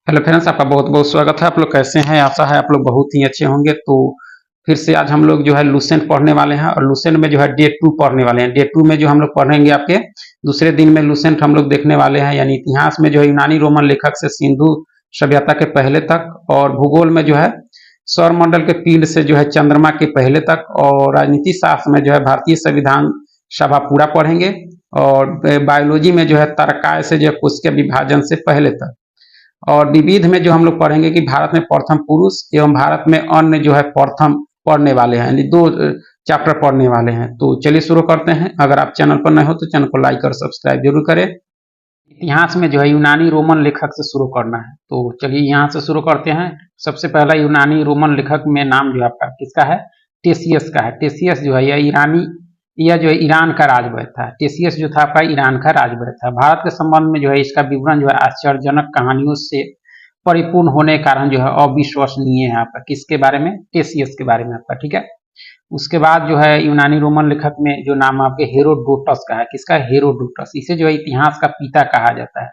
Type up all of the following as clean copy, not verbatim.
Hello friends, आपका बहुत-बहुत स्वागत है। आप लोग कैसे हैं? आशा है आप लोग बहुत ही अच्छे होंगे। तो फिर से आज हम लोग जो है लुसेंट पढ़ने वाले हैं और लुसेंट में जो है डे 2 पढ़ने वाले हैं। डे 2 में जो हम लोग पढ़ेंगे आपके दूसरे दिन में लुसेंट हम लोग देखने वाले हैं, यानी इतिहास में जो है यूनानी रोमन लेखक से सिंधु सभ्यता के पहले तक, और भूगोल में जो है सौरमंडल के पिंड से जो है चंद्रमा के पहले तक, और राजनीति शास्त्र में जो है भारतीय संविधान सभा पूरा पढ़ेंगे, और बायोलॉजी में जो है तरकाय से जो है कोश के विभाजन से पहले तक, और विविध में जो हम लोग पढ़ेंगे कि भारत में प्रथम पुरुष एवं भारत में अन्य जो है प्रथम पढ़ने वाले हैं, यानी दो चैप्टर पढ़ने वाले हैं। तो चलिए शुरू करते हैं। अगर आप चैनल पर नए हो तो चैनल को लाइक और सब्सक्राइब जरूर करें। इतिहास में जो है यूनानी रोमन लेखक से शुरू करना है, तो चलिए यहाँ से शुरू करते हैं। सबसे पहला यूनानी रोमन लेखक में नाम जो है आपका किसका है? टेसियस का है। टेसियस जो है यह जो है ईरान का राजवैद्य था। टेसियस जो था आपका ईरान का राजवैद्य था। भारत के संबंध में जो है इसका विवरण जो है आश्चर्यजनक कहानियों से परिपूर्ण होने के कारण जो है अविश्वसनीय है आपका। किसके बारे में? टेसियस के बारे में आपका, ठीक है। उसके बाद जो है यूनानी रोमन लेखक में जो नाम आपके हेरोडोटस का है। किसका? हेरोडोटस। इसे जो है इतिहास का पिता कहा जाता है।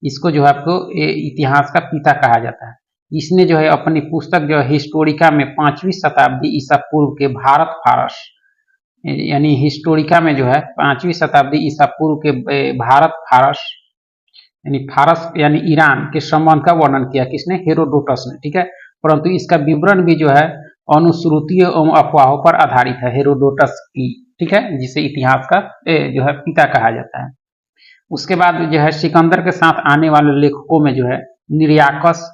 इसको जो है आपको इतिहास का पिता कहा जाता है। इसने जो है अपनी पुस्तक जो है हिस्टोरिका में 5वीं शताब्दी ईसा पूर्व के भारत फारस, यानी हिस्टोरिका में जो है 5वीं शताब्दी ईसा पूर्व के भारत फारस यानी फारस यानी ईरान के संबंध का वर्णन किया। किसने? हेरोडोटस ने, ठीक है। परंतु इसका विवरण भी जो है अनुश्रुतियों एवं अफवाहों पर आधारित है, हेरोडोटस की, ठीक है, जिसे इतिहास का जो है पिता कहा जाता है। उसके बाद जो है सिकंदर के साथ आने वाले लेखकों में जो है निर्याकस,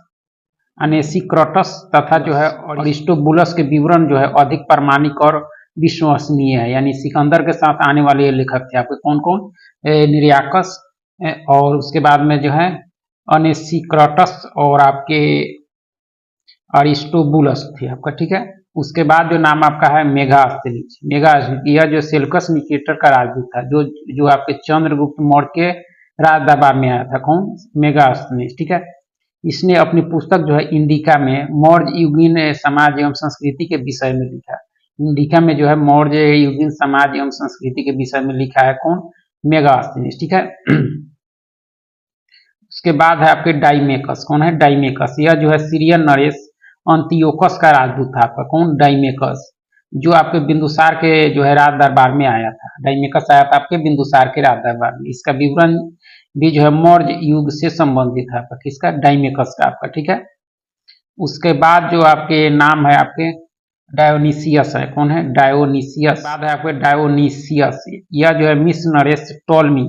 अनेसिक्रोटस तथा जो है अरिस्टोबुलस के विवरण जो है अधिक प्रामाणिक और विश्वसनीय है। यानी सिकंदर के साथ आने वाले लेखक थे आपके कौन कौन? निर्याकस, और उसके बाद में जो है अनेसिक्रोटस और आपके अरिस्टोबुलस थे आपका, ठीक है। उसके बाद जो नाम आपका है मेगास्थनीज। मेगास्थनीज यह जो सेल्कस निकेटर का राजदूत था, जो आपके चंद्रगुप्त मौर्य के राज दरबार में आया था। कौन? मेगास्थनीज, ठीक है। इसने अपनी पुस्तक जो है इंडिका में मौर्य युगीन समाज एवं संस्कृति के विषय में लिखा। इंडिका में जो है मौर्य युगीन समाज एवं संस्कृति के विषय में लिखा है। कौन? मेगास्थनीज, ठीक है। उसके बाद है आपके डाइमेकस। कौन है? डाइमेकस। यह जो है सीरियन नरेश अंतियोकस का राजदूत था आपका। कौन? डाइमेकस, जो आपके बिंदुसार के जो है राज दरबार में आया था। डाइमेकस आया था आपके बिंदुसार के राज दरबार में। इसका विवरण भी जो है मौर्य युग से संबंधित है आपका। किसका? डाइमेकस का आपका, ठीक है। उसके बाद जो आपके नाम है आपके डायोनीसियस है। कौन है? डायोनीसियस। बाद है आपके डायोनीसियस। यह जो है मिस्र नरेश टोलमी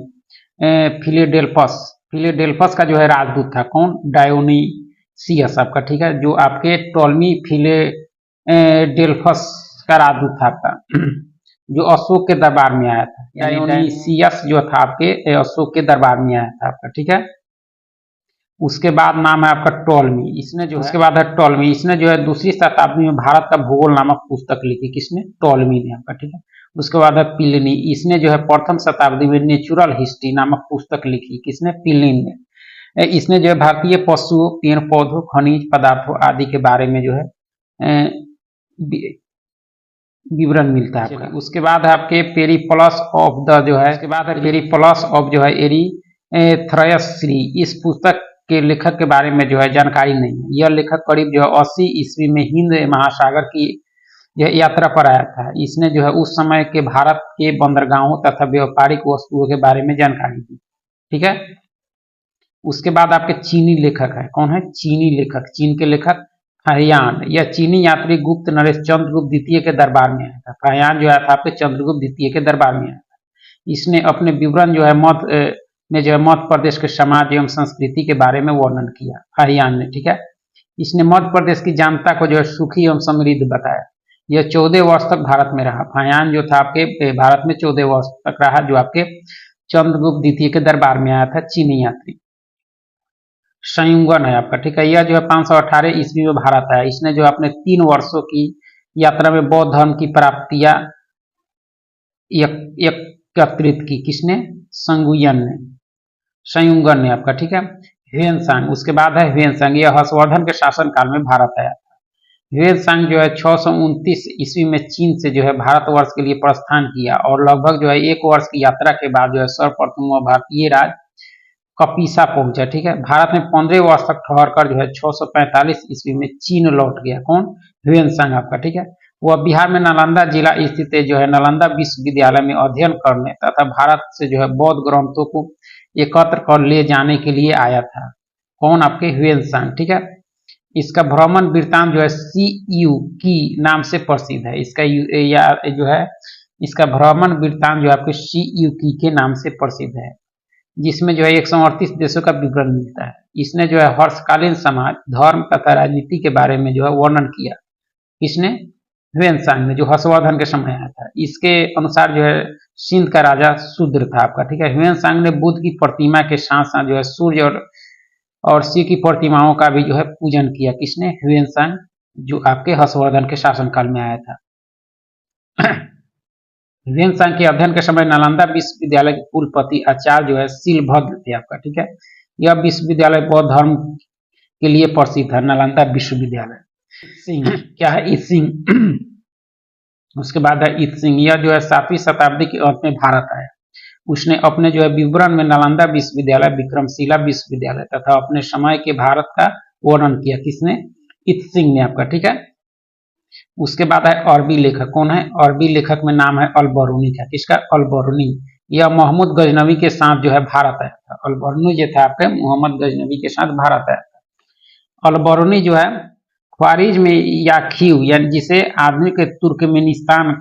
फिलेडेल्फस का जो है राजदूत था। कौन? डायोनीसियस आपका, ठीक है, जो आपके टोलमी फिलेडेल्फस का राजदूत था आपका, जो अशोक के दरबार में आया था। डायोनीसियस जो था आपके अशोक के दरबार में आया था आपका, ठीक है। उसके बाद नाम है आपका टोलमी। इसने जो उसके बाद है टोलमी। इसने जो है दूसरी शताब्दी में भारत का भूगोल नामक पुस्तक लिखी। किसने? टोलमी ने आपका, ठीक है। उसके बाद है प्लिनी। इसने जो है प्रथम शताब्दी में नेचुरल हिस्ट्री नामक पुस्तक लिखी। किसने? प्लिनी ने। इसने जो है भारतीय पशुओं, पेड़ पौधों, खनिज पदार्थों आदि के बारे में जो है विवरण मिलता है आपका। उसके बाद है आपके पेरिप्लस ऑफ द जो है, उसके बाद है पेरिप्लस ऑफ जो है एरीथ्रयश्री। इस पुस्तक के लेखक के बारे में जो है जानकारी नहीं है। यह लेखक करीब जो है 80 ईस्वी में हिंद महासागर की यह यात्रा पर आया था। इसने जो है उस समय के भारत के बंदरगाहों तथा व्यापारिक वस्तुओं के बारे में जानकारी दी, ठीक है। उसके बाद आपके चीनी लेखक है। कौन है? चीनी लेखक। चीन के लेखक फाहियान। यह चीनी यात्री गुप्त नरेश चंद्रगुप्त द्वितीय के दरबार में आया था। फाहियान जो आया था आपके चंद्रगुप्त द्वितीय के दरबार में आया था। इसने अपने विवरण जो है मध्य प्रदेश के समाज एवं संस्कृति के बारे में वर्णन किया, फाहियान ने, ठीक है। इसने मध्य प्रदेश की जनता को जो है सुखी एवं समृद्ध बताया। यह 14 वर्ष तक भारत में रहा। फाहियान जो था आपके भारत में 14 वर्ष तक रहा, जो आपके चंद्रगुप्त द्वितीय के दरबार में आया था, चीनी यात्री। संयुगन है आपका, ठीक है। यह जो है 518 ईस्वी में भारत आया। इसने जो अपने 3 वर्षों की यात्रा में बौद्ध धर्म की प्राप्तियां एकत्रित की। किसने? संगुयन ने, संयुगन ने आपका, ठीक है। ह्वेनसांग। उसके बाद है ह्वेनसांग। यह हर्षवर्धन के शासन काल में भारत आया था। ह्वेनसांग जो है 629 ईस्वी में चीन से जो है भारतवर्ष के लिए प्रस्थान किया, और लगभग जो है 1 वर्ष की यात्रा के बाद जो है सर्वप्रथम भारतीय राज कपीसा पहुंचा। ठीक है, भारत में 15 वर्ष तक ठहर कर जो है 645 ईस्वी में चीन लौट गया। कौन? ह्वेनसांग आपका। ठीक है, वह बिहार में नालंदा जिला स्थित जो है नालंदा विश्वविद्यालय में अध्ययन करने तथा भारत से जो है बौद्ध ग्रंथों को एकत्र कर ले जाने के लिए आया था। कौन? आपके ह्वेनसांग। ठीक है, इसका भ्रमण वृत्तांत जो है सी यू की नाम से प्रसिद्ध है। इसका या जो है इसका भ्रमण वृत्तांत जो आपके सी यू की के नाम से प्रसिद्ध है, जिसमें जो है 138 देशों का विवरण मिलता है। इसने जो है हर्षकालीन समाज, धर्म तथा राजनीति के बारे में जो है वर्णन किया। किसने? ह्वेनसांग ने, जो हर्षवर्धन के समय आया था। इसके अनुसार जो है सिंध का राजा शूद्र था आपका। ठीक है, ह्वेनसांग ने बुद्ध की प्रतिमा के साथ साथ जो है सूर्य और शिव की प्रतिमाओं का भी जो है पूजन किया। किसने? ह्वेनसांग, जो आपके हर्षवर्धन के शासनकाल में आया था। ह्वेनसांग के अध्ययन के समय नालंदा विश्वविद्यालय के कुलपति आचार्य जो है शीलभद्र थे आपका। ठीक है, यह विश्वविद्यालय बौद्ध धर्म के लिए प्रसिद्ध है, नालंदा विश्वविद्यालय। सिंह क्या है? ईसिंग। उसके बाद है ईसिंग, यह जो है 7वीं शताब्दी के अंत में भारत आया। उसने अपने जो है विवरण में नालंदा विश्वविद्यालय, विक्रमशिला विश्वविद्यालय तथा अपने समय के भारत का वर्णन किया। किसने? ईसिंग ने आपका। ठीक है, उसके बाद है अरबी लेखक। कौन है? अरबी लेखक में नाम है अल-बरूनी का। किसका? अल-बरूनी। यह मोहम्मद गजनवी के साथ जो है भारत आया था। अल-बरूनी जो था आपके मोहम्मद गजनवी के साथ भारत आया था। अल-बरूनी जो है ख्वारिज्म याखीव, यानी जिसे आधुनिक तुर्कमेनिस्तान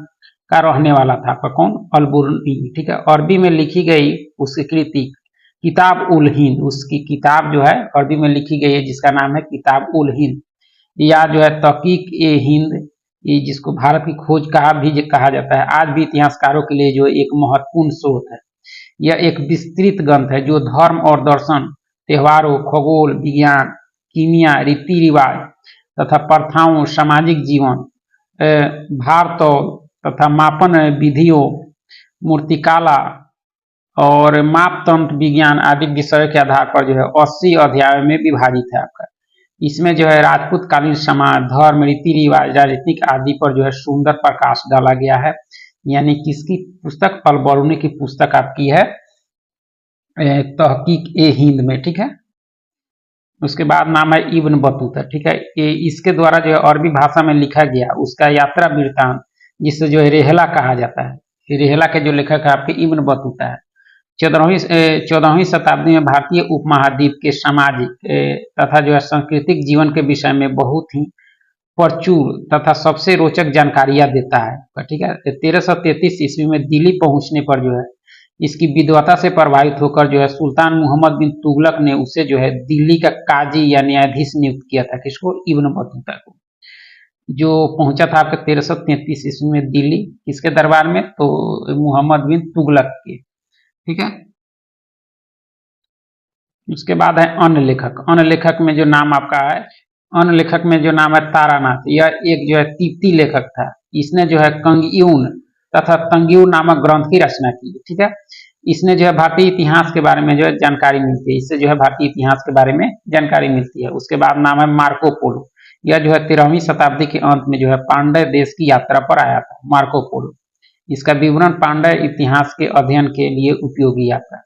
का रहने वाला था आपका। कौन? अल-बरूनी। ठीक है, अरबी में लिखी गई उसकी कृति किताब उल हिंद, उसकी किताब जो है अरबी में लिखी गई है जिसका नाम है किताब उल हिंद, या जो है तहकीक ए हिंद, ये जिसको भारत की खोज कहा जाता है, आज भी इतिहासकारों के लिए जो एक महत्वपूर्ण स्रोत है। यह एक विस्तृत ग्रंथ है जो धर्म और दर्शन, त्योहारों, खगोल विज्ञान, कीमिया, रीति रिवाज तथा प्रथाओं, सामाजिक जीवन, भारतौल तथा मापन विधियों, मूर्तिकला और मापतंत्र विज्ञान आदि विषयों के आधार पर जो है 80 अध्यायों में विभाजित है आपका। इसमें जो है राजपूत कालीन समाज, धर्म, रीति रिवाज, राजनीतिक आदि पर जो है सुंदर प्रकाश डाला गया है। यानी किसकी पुस्तक? अल-बरूनी की पुस्तक आपकी है तहकीक ए हिंद में। ठीक है, उसके बाद नाम है इब्न बतूता। ठीक है, इसके द्वारा जो है अरबी भाषा में लिखा गया उसका यात्रा वृत्तांत, जिसे जो है रेहला कहा जाता है। रेहला के जो लेखक है आपके इब्न बतूता है। 14वीं शताब्दी में भारतीय उपमहाद्वीप के सामाजिक तथा जो है सांस्कृतिक जीवन के विषय में बहुत ही प्रचुर तथा सबसे रोचक जानकारियां देता है। ठीक है, 1333 ईस्वी में दिल्ली पहुंचने पर जो है इसकी विद्वता से प्रभावित होकर जो है सुल्तान मोहम्मद बिन तुगलक ने उसे जो है दिल्ली का काजी या न्यायाधीश नियुक्त किया था। किसको? इब्न बतूता को, जो पहुंचा था आपके 1333 ईस्वी में दिल्ली। किसके दरबार में? तो मोहम्मद बिन तुगलक के। ठीक है, उसके बाद है अन्य लेखक। अन्य लेखक में जो नाम आपका है, अन्य लेखक में जो नाम है तारानाथ, यह एक जो है तिब्बती लेखक था। इसने जो है कंगयून तथा तंगयून नामक ग्रंथ की रचना की। ठीक है, इसने जो है भारतीय इतिहास के बारे में जो है जानकारी मिलती है, इससे जो है भारतीय इतिहास के बारे में जानकारी मिलती है। उसके बाद नाम है मार्को पोलो। यह जो है 13वीं शताब्दी के अंत में जो है पांड्य देश की यात्रा पर आया था, मार्को पोलो। इसका विवरण पांड्य इतिहास के अध्ययन के लिए उपयोगी आता है।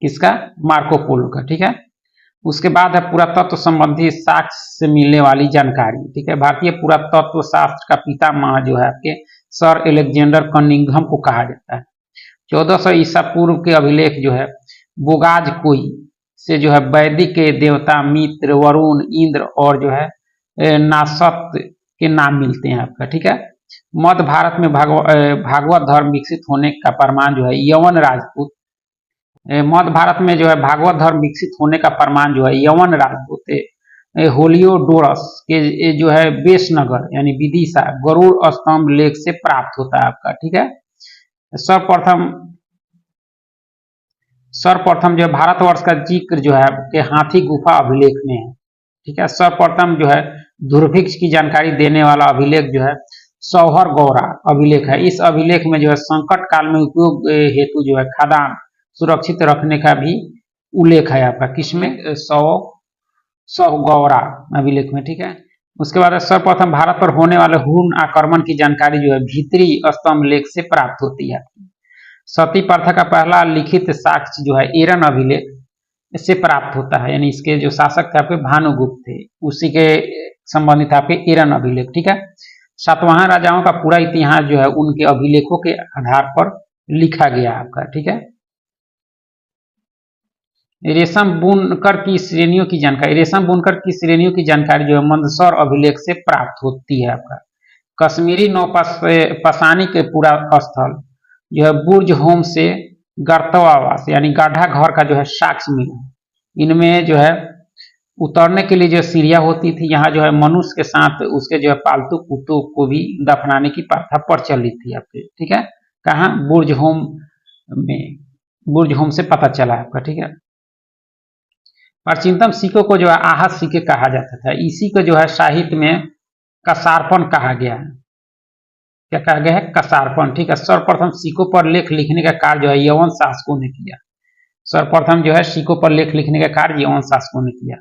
किसका? मार्को पोलो का। ठीक है, उसके बाद है पुरातत्व संबंधी साक्ष्य से मिलने वाली जानकारी। ठीक है, भारतीय पुरातत्व शास्त्र का पितामह जो है आपके सर एलेक्जेंडर कनिंघम को कहा जाता है। 1400 ईसा पूर्व के अभिलेख जो है बोगाज कोई से जो है वैदिक के देवता मित्र, वरुण, इंद्र और जो है नासत के नाम मिलते हैं आपका। ठीक है, मध्य भारत में भागवत धर्म विकसित होने का प्रमाण जो है यवन राजपूत, मध्य भारत में जो है भागवत धर्म विकसित होने का प्रमाण जो है यवन राजपूत होलियोडोरस के जो है बेसनगर यानी विदिशा गरुड़ स्तंभ लेख से प्राप्त होता है आपका। ठीक है, सर्वप्रथम जो भारतवर्ष का जिक्र जो है आपके हाथी गुफा अभिलेख में है। ठीक है, सर्वप्रथम जो है दुर्भिक्ष की जानकारी देने वाला अभिलेख जो है सौहर गौरा अभिलेख है। इस अभिलेख में जो है संकट काल में उपयोग हेतु जो है खाद्यान्न सुरक्षित रखने का भी उल्लेख है आपका। किसमें? सौगौरा अभिलेख में। ठीक है, उसके बाद सर्वप्रथम भारत पर होने वाले हुन आक्रमण की जानकारी जो है भीतरी स्तंभ लेख से प्राप्त होती है। सती प्रथा का पहला लिखित साक्ष्य जो है एरन अभिलेख से प्राप्त होता है, यानी इसके जो शासक थे आपके भानुगुप्त थे, उसी के संबंधित आपके एरन अभिलेख। ठीक है, सातवाहन राजाओं का पूरा इतिहास जो है उनके अभिलेखों के आधार पर लिखा गया आपका। ठीक है, रेशम बुनकर की श्रेणियों की जानकारी, रेशम बुनकर की श्रेणियों की जानकारी जो है मंदसौर अभिलेख से प्राप्त होती है आपका। कश्मीरी नौपसानी के पूरा स्थल जो है बुर्ज होम से गर्तवावास यानी गाढ़ा घर का जो है साक्ष्य मिला। इनमें जो है उतरने के लिए जो सीढ़ियां होती थी, यहाँ जो है मनुष्य के साथ उसके जो है पालतू कुत्तों को भी दफनाने की प्रथा प्रचलित थी आपके। ठीक है, कहाँ बुर्ज होम में, बुर्ज होम से पता चला आपका। ठीक है, प्राचीनतम सिक्कों को जो है आहत सिक्के कहा जाता था। इसी को जो है साहित्य में कसारपन कहा गया है। क्या कहा गया है? कसारपन। ठीक है, सर्वप्रथम सिक्कों पर लेख लिखने का कार्य जो है यवन शासकों ने किया। सर्वप्रथम जो है सिक्कों पर लेख लिखने का कार्य यवन शासकों ने किया।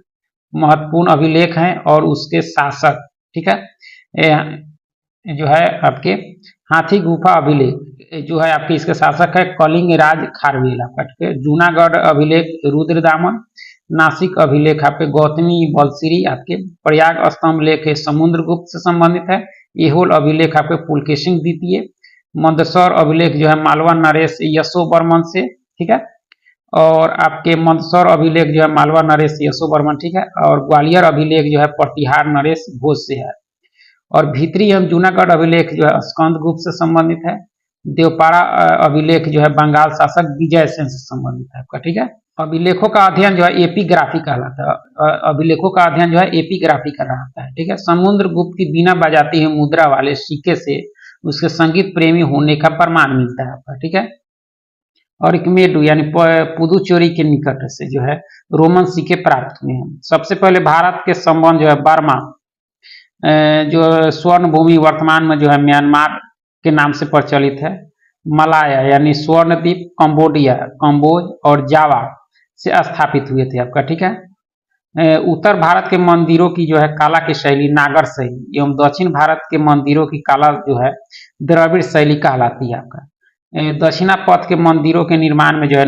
महत्वपूर्ण अभिलेख हैं और उसके शासक। ठीक है, जो है आपके हाथी गुफा अभिलेख जो है आपके इसके शासक है कलिंग राज खारवेल आपका। ठीक है, जूनागढ़ अभिलेख रुद्रदामन, नासिक अभिलेख आपके गौतमी बलसिरी, आपके प्रयाग स्तंभ लेख समुद्रगुप्त से संबंधित है। एहोल अभिलेख आपके पुलकेशिन द्वितीय, मंदसौर अभिलेख जो है मालवा नरेश यशोवर्मन से। ठीक है, और आपके मंदसौर अभिलेख जो है मालवा नरेश यशोवर्मन। ठीक है, और ग्वालियर अभिलेख जो है प्रतिहार नरेश भोज से है। और भीतरी एवं जूनागढ़ अभिलेख जो है स्कंदगुप्त से संबंधित है। देवपाड़ा अभिलेख जो है बंगाल शासक विजय सेन से संबंधित है आपका। ठीक है, अभिलेखों का अध्ययन जो है एपीग्राफी कहलाता है। अभिलेखों का अध्ययन जो है एपीग्राफी कहलाता है। ठीक है, समुद्रगुप्त की बिना बजाती हुई मुद्रा वाले सिक्के से उसके संगीत प्रेमी होने का प्रमाण मिलता है आपका। ठीक है, और इकमेडू यानी पुदुचेरी के निकट से जो है रोमन सिक्के प्राप्त हुए हैं। सबसे पहले भारत के संबंध जो है बर्मा जो स्वर्ण भूमि वर्तमान में जो है म्यांमार के नाम से प्रचलित है। मलाया यानी स्वर्णद्वीप, कंबोडिया, कंबोज और जावा से स्थापित हुए थे आपका। ठीक है, उत्तर भारत के मंदिरों की जो है कला की शैली नागर शैली एवं दक्षिण भारत के मंदिरों की कला जो है द्रविड़ शैली कहलाती है आपका। दक्षिणा पथ के मंदिरों के निर्माण में जो है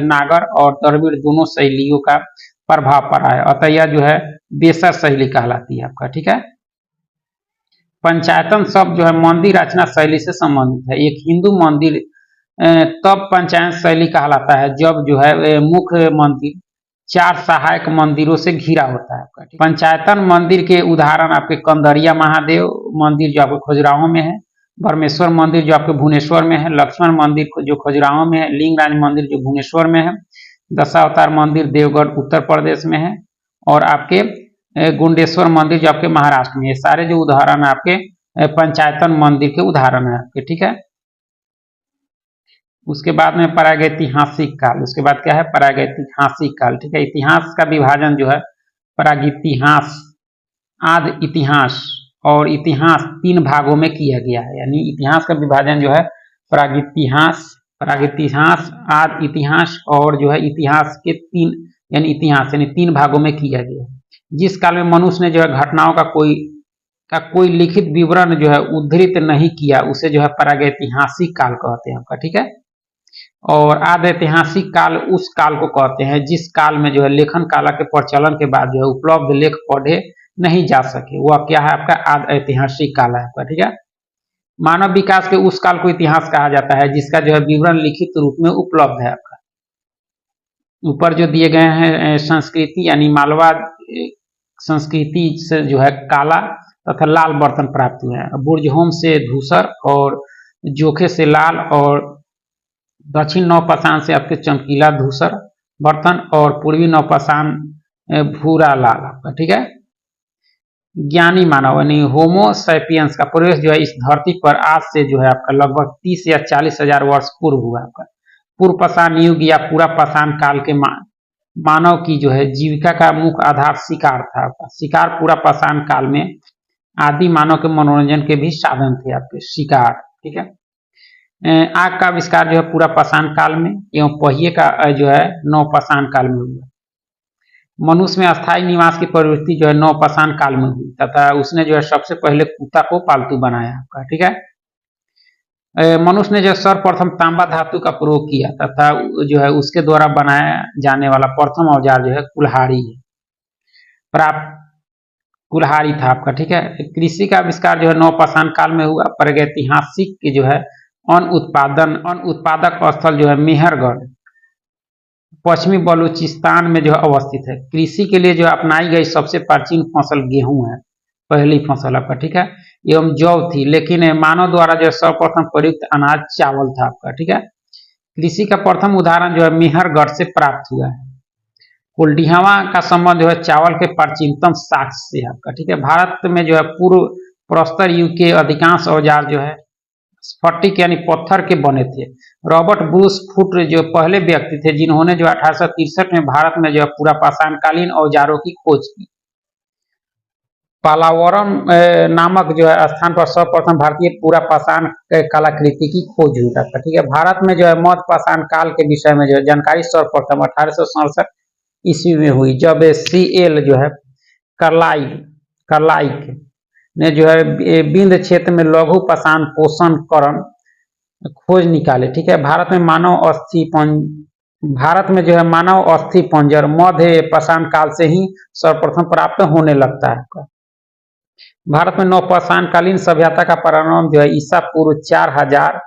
नागर और द्रविड़ दोनों शैलियों का प्रभाव पड़ा है, अतः यह जो है बेसर शैली कहलाती है आपका। ठीक है, पंचायतन शब्द जो है मंदिर रचना शैली से संबंधित है। एक हिंदू मंदिर तब पंचायत शैली कहलाता है जब जो है मुख्य मंदिर 4 सहायक मंदिरों से घिरा होता है आपका। पंचायतन मंदिर के उदाहरण आपके कंदरिया महादेव मंदिर जो आपके खजुराहो में है, ब्रह्मेश्वर मंदिर जो आपके भुवनेश्वर में है, लक्ष्मण मंदिर जो खजुराहो में है, लिंगराज मंदिर जो भुवनेश्वर में है, दशावतार मंदिर देवगढ़ उत्तर प्रदेश में है, और आपके गुंडेश्वर मंदिर जो आपके महाराष्ट्र में है। सारे जो उदाहरण है आपके पंचायतन मंदिर के उदाहरण है आपके। ठीक है, उसके बाद में प्रागैतिहासिक काल। उसके बाद क्या है? प्रागैतिहासिक काल। ठीक है, इतिहास का विभाजन जो है प्रागइतिहास, आदि इतिहास और इतिहास 3 भागों में किया गया है। यानी इतिहास का विभाजन जो है प्रागइतिहास, आदि इतिहास और जो है इतिहास के 3 यानी इतिहास यानी 3 भागों में किया गया है। जिस काल में मनुष्य ने जो है घटनाओं का कोई लिखित विवरण जो है उद्धृत नहीं किया उसे जो है प्रागैतिहासिक काल कहते हैं आपका। ठीक है, और आदि ऐतिहासिक काल उस काल को कहते हैं जिस काल में जो है लेखन कला के प्रचलन के बाद जो है उपलब्ध लेख पढ़े नहीं जा सके, वह क्या है आपका आदि ऐतिहासिक काल है आपका। ठीक है, मानव विकास के उस काल को इतिहास कहा जाता है जिसका जो है विवरण लिखित रूप में उपलब्ध है आपका। ऊपर जो दिए गए हैं संस्कृति यानी मालवा संस्कृति से जो है काला तथा लाल बर्तन प्राप्त हुए हैं। बुर्जहोम से धूसर और जोखे से लाल और दक्षिण नौपाषाण से आपके चमकीला धूसर बर्तन और पूर्वी नौपाषाण भूरा लाल आपका। ठीक है, ज्ञानी मानव यानी होमो सैपियंस का प्रवेश जो है इस धरती पर आज से जो है आपका लगभग 30 या 40 हजार वर्ष पूर्व हुआ आपका। पूर्व पाषाण युग या पूरा पाषाण काल के मानव की जो है जीविका का मुख्य आधार शिकार था आपका। शिकार पूरा पाषाण काल में आदि मानव के मनोरंजन के भी साधन थे आपके शिकार। ठीक है, आग का आविष्कार जो है पूरा पाषाण काल में एवं पहिए का जो है नवपाषाण काल में हुआ। मनुष्य में अस्थायी निवास की प्रवृत्ति जो है नवपाषाण काल में हुई तथा उसने जो है सबसे पहले कुत्ता को पालतू बनाया आपका। ठीक है, मनुष्य ने जो सर्वप्रथम तांबा धातु का प्रयोग किया तथा जो है उसके द्वारा बनाया जाने वाला प्रथम औजार जो है कुल्हाड़ी है। प्राप्त कुल्हाड़ी था आपका, ठीक है। कृषि का आविष्कार जो है नवपाषाण काल में हुआ। प्रागैतिहासिक जो है अन्न उत्पादक स्थल जो है मेहरगढ़ पश्चिमी बलूचिस्तान में जो है अवस्थित है। कृषि के लिए जो अपनाई गई सबसे प्राचीन फसल गेहूं है, पहली फसल आपका, ठीक है। एवं जौ थी, लेकिन मानव द्वारा जो सर्वप्रथम प्रयुक्त अनाज चावल था आपका, ठीक है। कृषि का प्रथम उदाहरण जो है मेहरगढ़ से प्राप्त हुआ है। कुलडिहवा का संबंध जो है चावल के प्राचीनतम साक्ष्य से है आपका, ठीक है। भारत में जो है पूर्व प्रस्तर युग के अधिकांश औजार जो है स्फटिक यानी पत्थर के बने थे। रॉबर्ट ब्रूस फुट जो पहले व्यक्ति थे जिन्होंने जो 1863 में भारत में जो है पूरा पाषाणकालीन औजारों की खोज की। पालावरम नामक जो है स्थान पर सर्वप्रथम भारतीय पूरा पाषाण कलाकृति की खोज हुई था, ठीक है। भारत में जो है मध्य पाषाण काल के विषय में जो है जानकारी सर्वप्रथम 1867 ईस्वी में हुई, जब CL जो है करलाइक ने जो है बिंद क्षेत्र में लघु पाषाण पोषण करण खोज निकाले, ठीक है। भारत में जो है मानव अस्थि पंजर मध्य पाषाण काल से ही सर्वप्रथम प्राप्त होने लगता है। भारत में नवपाषाणकालीन सभ्यता का प्रारंभ जो है ईसा पूर्व 4000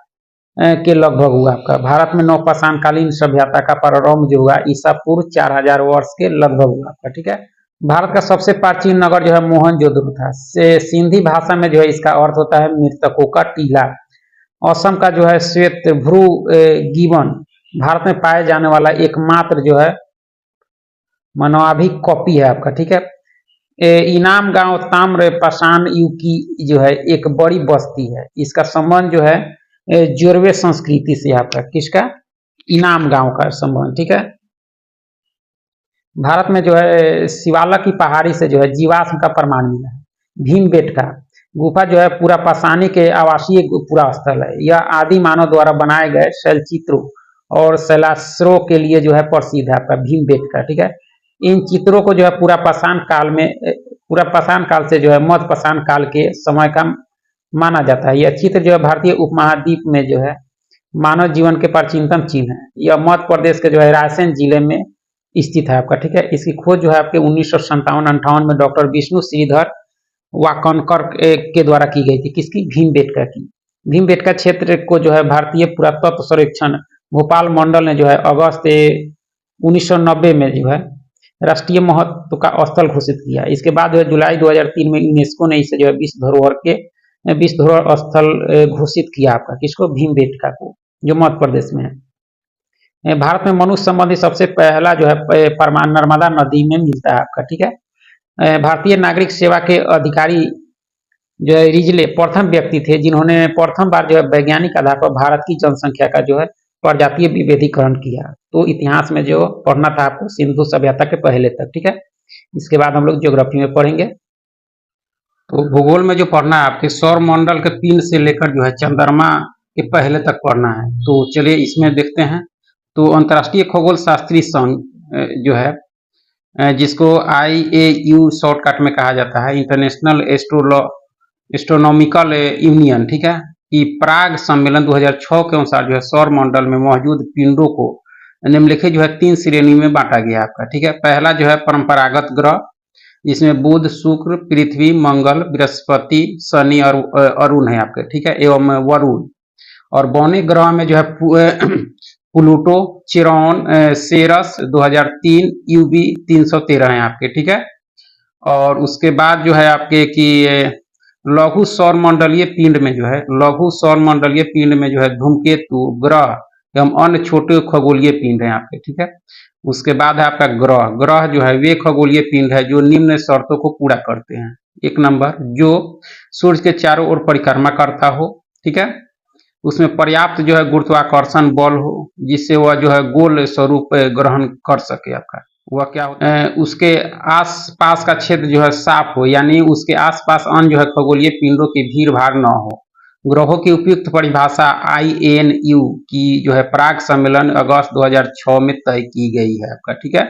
के लगभग हुआ आपका। भारत में नवपाषाणकालीन सभ्यता का प्रारंभ जो हुआ ईसा पूर्व 4000 वर्ष के लगभग हुआ आपका, ठीक है। भारत का सबसे प्राचीन नगर जो है मोहनजोदड़ो था। सिंधी भाषा में जो है इसका अर्थ होता है मृतकों का टीला। असम का जो है श्वेत भ्रू गिबन भारत में पाए जाने वाला एकमात्र जो है मानवाभि कॉपी है आपका, ठीक है। इनाम गांव ताम्र पाषाण युग की जो है एक बड़ी बस्ती है। इसका संबंध जो है जोरवे संस्कृति से आपका, किसका? इनाम गांव का संबंध, ठीक है। भारत में जो है शिवालक की पहाड़ी से जो है जीवाश्म का प्रमाण मिला है। भीमबेटका गुफा जो है पूरा पाषाणी के आवासीय पूरा स्थल है। यह आदि मानव द्वारा बनाए गए शैलचित्रों और शैलाश्रों के लिए जो है प्रसिद्ध है आपका भीमबेटका, ठीक है। इन चित्रों को जो है पूरा पाषाण काल से जो है मध्य पाषाण काल के समय का माना जाता है। यह चित्र जो है भारतीय उपमहाद्वीप में जो है मानव जीवन के प्राचीनतम चिन्ह है। यह मध्य प्रदेश के जो है रायसेन जिले में स्थित है आपका, ठीक है। इसकी खोज जो है आपके 1957-58 में डॉक्टर विष्णु श्रीधर वाकनकर के द्वारा की गई थी। किसकी? भीमबेटका की। भीमबेटका क्षेत्र को जो है भारतीय पुरातत्व सर्वेक्षण भोपाल मंडल ने जो है अगस्त 1990 में जो है राष्ट्रीय महत्व का स्थल घोषित किया। इसके बाद जो है जुलाई 2003 में यूनेस्को ने इसे जो है विश्व धरोहर स्थल घोषित किया आपका। किसको? भीमबेटका को, जो मध्य प्रदेश में है। भारत में मनुष्य संबंधी सबसे पहला जो है परमाणु नर्मदा नदी में मिलता है आपका, ठीक है। भारतीय नागरिक सेवा के अधिकारी जो है रिजले प्रथम व्यक्ति थे जिन्होंने प्रथम बार जो है वैज्ञानिक आधार पर भारत की जनसंख्या का जो है प्रजातीय विभेदीकरण किया। तो इतिहास में जो पढ़ना था आपको सिंधु सभ्यता के पहले तक, ठीक है। इसके बाद हम लोग ज्योग्राफी में पढ़ेंगे। तो भूगोल में जो पढ़ना है आपके सौर मंडल के पिंड से लेकर जो है चंद्रमा के पहले तक पढ़ना है। तो चलिए इसमें देखते हैं। तो अंतर्राष्ट्रीय खगोल शास्त्री संघ जो है जिसको IAU शॉर्टकट में कहा जाता है, इंटरनेशनल एस्ट्रोनॉमिकल यूनियन, ठीक है, कि प्राग सम्मेलन 2006 के अनुसार जो है सौर मंडल में मौजूद पिंडों को निम्नलिखित जो है 3 श्रेणी में बांटा गया आपका, ठीक है। पहला जो है परंपरागत ग्रह, जिसमें बुध, शुक्र, पृथ्वी, मंगल, बृहस्पति, शनि और अरुण है आपके, ठीक है, एवं वरुण। और बौने ग्रह में जो है प्लूटो, चिरॉन, सेरस 2003 UB 313 है आपके, ठीक है। और उसके बाद जो है आपके कि लघु सौर मंडलीय पिंड में जो है धूमकेतु, ग्रह एवं अन्य छोटे खगोलीय पिंड है आपके, ठीक है। उसके बाद है आपका ग्रह जो है वे खगोलीय पिंड है जो निम्न शर्तों को पूरा करते हैं। 1 नंबर, जो सूर्य के चारों ओर परिक्रमा करता हो, ठीक है, उसमें पर्याप्त जो है गुरुत्वाकर्षण बल हो जिससे वह जो है गोल स्वरूप ग्रहण कर सके आपका। वह क्या होता है? उसके आसपास का क्षेत्र जो है साफ हो, यानी उसके आसपास अन्य जो है खगोलीय पिंडों की भीड़ भाड़ न हो। ग्रहों की उपयुक्त परिभाषा IANU की जो है प्राग सम्मेलन अगस्त 2006 में तय की गई है आपका, ठीक है।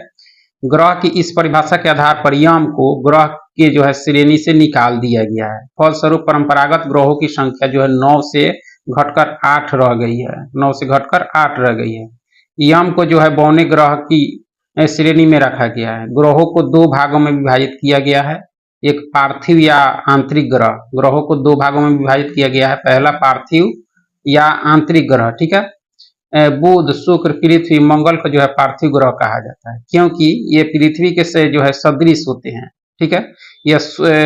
ग्रह की इस परिभाषा के आधार पर यम को ग्रह के जो है श्रेणी से निकाल दिया गया है। फलस्वरूप परंपरागत ग्रहों की संख्या जो है 9 से घटकर 8 रह गई है, 9 से घटकर 8 रह गई है। यम को जो है बौने ग्रह की श्रेणी में रखा गया है। ग्रहों को दो भागों में विभाजित किया गया है, एक पार्थिव या आंतरिक ग्रह। ग्रहों को दो भागों में विभाजित किया गया है, पहला पार्थिव या आंतरिक ग्रह, ठीक है। बुध, शुक्र, पृथ्वी, मंगल को जो है पार्थिव ग्रह कहा जाता है, क्योंकि ये पृथ्वी के से जो है सदृश होते हैं, ठीक है। यह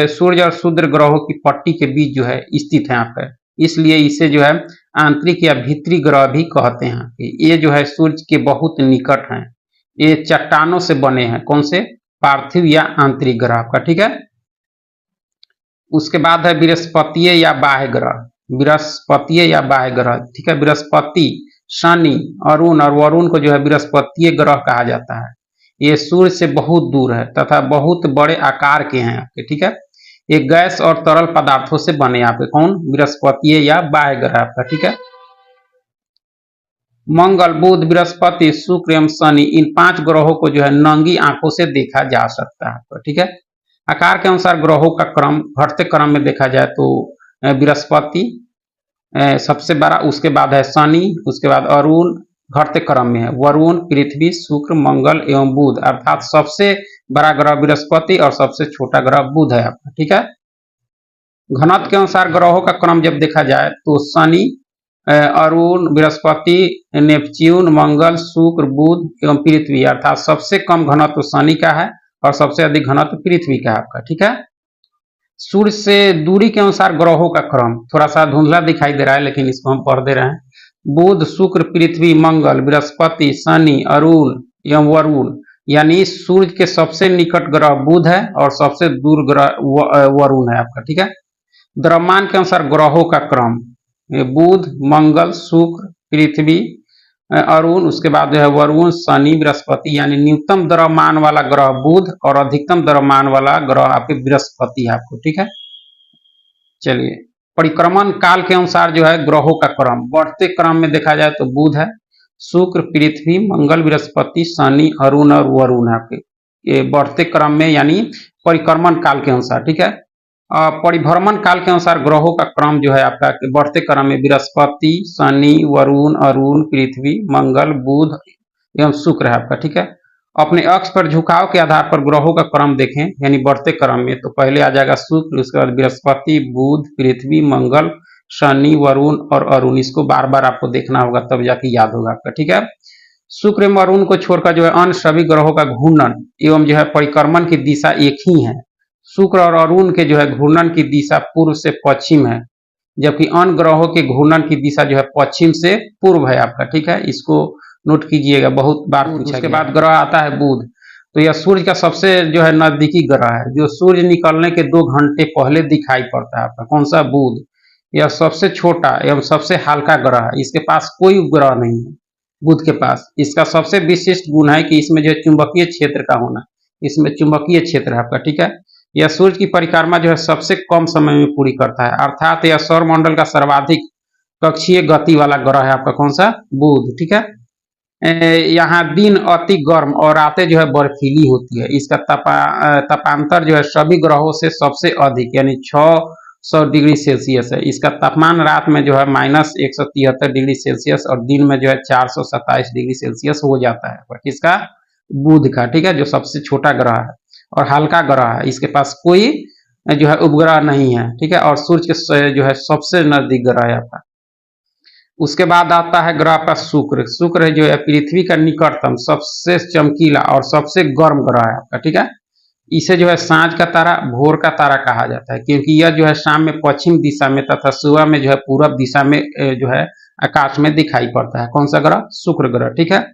सूर्य और क्षुद्र ग्रहों की पट्टी के बीच जो है स्थित है आपका, इसलिए इसे जो है आंतरिक या भीतरी ग्रह भी कहते हैं। ये जो है सूर्य के बहुत निकट हैं, ये चट्टानों से बने हैं। कौन से? पार्थिव या आंतरिक ग्रह आपका, ठीक है। उसके बाद है बृहस्पति या बाह्य ग्रह। बृहस्पति या बाह्य ग्रह, ठीक है। बृहस्पति, शनि, अरुण और वरुण को जो है बृहस्पति ग्रह कहा जाता है। ये सूर्य से बहुत दूर है तथा बहुत बड़े आकार के हैं आपके, ठीक है। ये गैस और तरल पदार्थों से बने आपके। कौन? बृहस्पति या बाह्य ग्रह आपका, ठीक है। मंगल, बुध, बृहस्पति, शुक्र एवं शनि, इन 5 ग्रहों को जो है नंगी आंखों से देखा जा सकता है, ठीक है। आकार के अनुसार ग्रहों का क्रम घटते क्रम में देखा जाए तो बृहस्पति सबसे बड़ा, उसके बाद है शनि, उसके बाद अरुण घटते क्रम में है, वरुण, पृथ्वी, शुक्र, मंगल एवं बुध, अर्थात सबसे बड़ा ग्रह बृहस्पति और सबसे छोटा ग्रह बुध है आपका, ठीक है। घनत्व के अनुसार ग्रहों का क्रम जब देखा जाए तो शनि, अरुण, बृहस्पति, नेपच्यून, मंगल, शुक्र, बुध एवं पृथ्वी, अर्थात सबसे कम घनत्व शनि का है और सबसे अधिक घनत्व पृथ्वी का आपका, ठीक है। सूर्य से दूरी के अनुसार ग्रहों का क्रम थोड़ा सा धुंधला दिखाई दे रहा है, लेकिन इसको हम पढ़ दे रहे हैं। बुध, शुक्र, पृथ्वी, मंगल, बृहस्पति, शनि, अरुण एवं वरुण, यानी सूर्य के सबसे निकट ग्रह बुध है और सबसे दूर ग्रह वरुण है आपका, ठीक है। द्रव्यमान के अनुसार ग्रहों का क्रम बुध, मंगल, शुक्र, पृथ्वी, अरुण, उसके बाद जो है वरुण, शनि, बृहस्पति, यानी न्यूनतम द्रव्यमान वाला ग्रह बुध और अधिकतम द्रव्यमान वाला ग्रह आपके बृहस्पति है आपको, ठीक है। चलिए, परिक्रमण काल के अनुसार जो है ग्रहों का क्रम बढ़ते क्रम में देखा जाए तो बुध है, शुक्र, पृथ्वी, मंगल, बृहस्पति, शनि, अरुण और वरुण है आपके, ये बढ़ते क्रम में यानी परिक्रमण काल के अनुसार, ठीक है। परिभ्रमण काल के अनुसार ग्रहों का क्रम जो है आपका बढ़ते क्रम में बृहस्पति, शनि, वरुण, अरुण, पृथ्वी, मंगल, बुध एवं शुक्र है आपका, ठीक है। अपने अक्ष पर झुकाव के आधार पर ग्रहों का क्रम देखें यानी बढ़ते क्रम में, तो पहले आ जाएगा शुक्र, उसके बाद बृहस्पति, बुध, पृथ्वी, मंगल, शनि, वरुण और अरुण। इसको बार बार आपको देखना होगा तब जाके याद होगा आपका, ठीक है। शुक्र एवं अरुण को छोड़कर जो है अन्य सभी ग्रहों का घूर्णन एवं जो है परिक्रमण की दिशा एक ही है। शुक्र और अरुण के जो है घूर्णन की दिशा पूर्व से पश्चिम है, जबकि अन्य ग्रहों के घूर्णन की दिशा जो है पश्चिम से पूर्व है आपका, ठीक है। इसको नोट कीजिएगा, बहुत बार पूछा गया। उसके बाद ग्रह आता है बुध, तो यह सूर्य का सबसे जो है नजदीकी ग्रह है, जो सूर्य निकलने के 2 घंटे पहले दिखाई पड़ता है आपका। कौन सा? बुध। यह सबसे छोटा एवं सबसे हल्का ग्रह है, इसके पास कोई उपग्रह नहीं है बुध के पास। इसका सबसे विशिष्ट गुण है कि इसमें जो है चुंबकीय क्षेत्र का होना, इसमें चुंबकीय क्षेत्र है आपका, ठीक है। यह सूर्य की परिक्रमा जो है सबसे कम समय में पूरी करता है, अर्थात यह सौरमंडल का सर्वाधिक कक्षीय गति वाला ग्रह है आपका। कौन सा? बुध, ठीक है। यहाँ दिन अति गर्म और रातें जो है बर्फीली होती है। इसका तापांतर जो है सभी ग्रहों से सबसे अधिक यानी 600 डिग्री सेल्सियस है। इसका तापमान रात में जो है -173 डिग्री सेल्सियस और दिन में जो है 427 डिग्री सेल्सियस हो जाता है। किसका? बुध का, ठीक है, जो सबसे छोटा ग्रह है और हल्का ग्रह है। इसके पास कोई जो है उपग्रह नहीं है, ठीक है, और सूर्य के जो है सबसे नजदीक ग्रह है आपका। उसके बाद आता है ग्रह आपका शुक्र। शुक्र जो है पृथ्वी का निकटतम, सबसे चमकीला और सबसे गर्म ग्रह है आपका, ठीक है। इसे जो है सांझ का तारा, भोर का तारा कहा जाता है, क्योंकि यह जो है शाम में पश्चिम दिशा में तथा सुबह में जो है पूरब दिशा में जो है आकाश में दिखाई पड़ता है। कौन सा ग्रह? शुक्र ग्रह, ठीक है।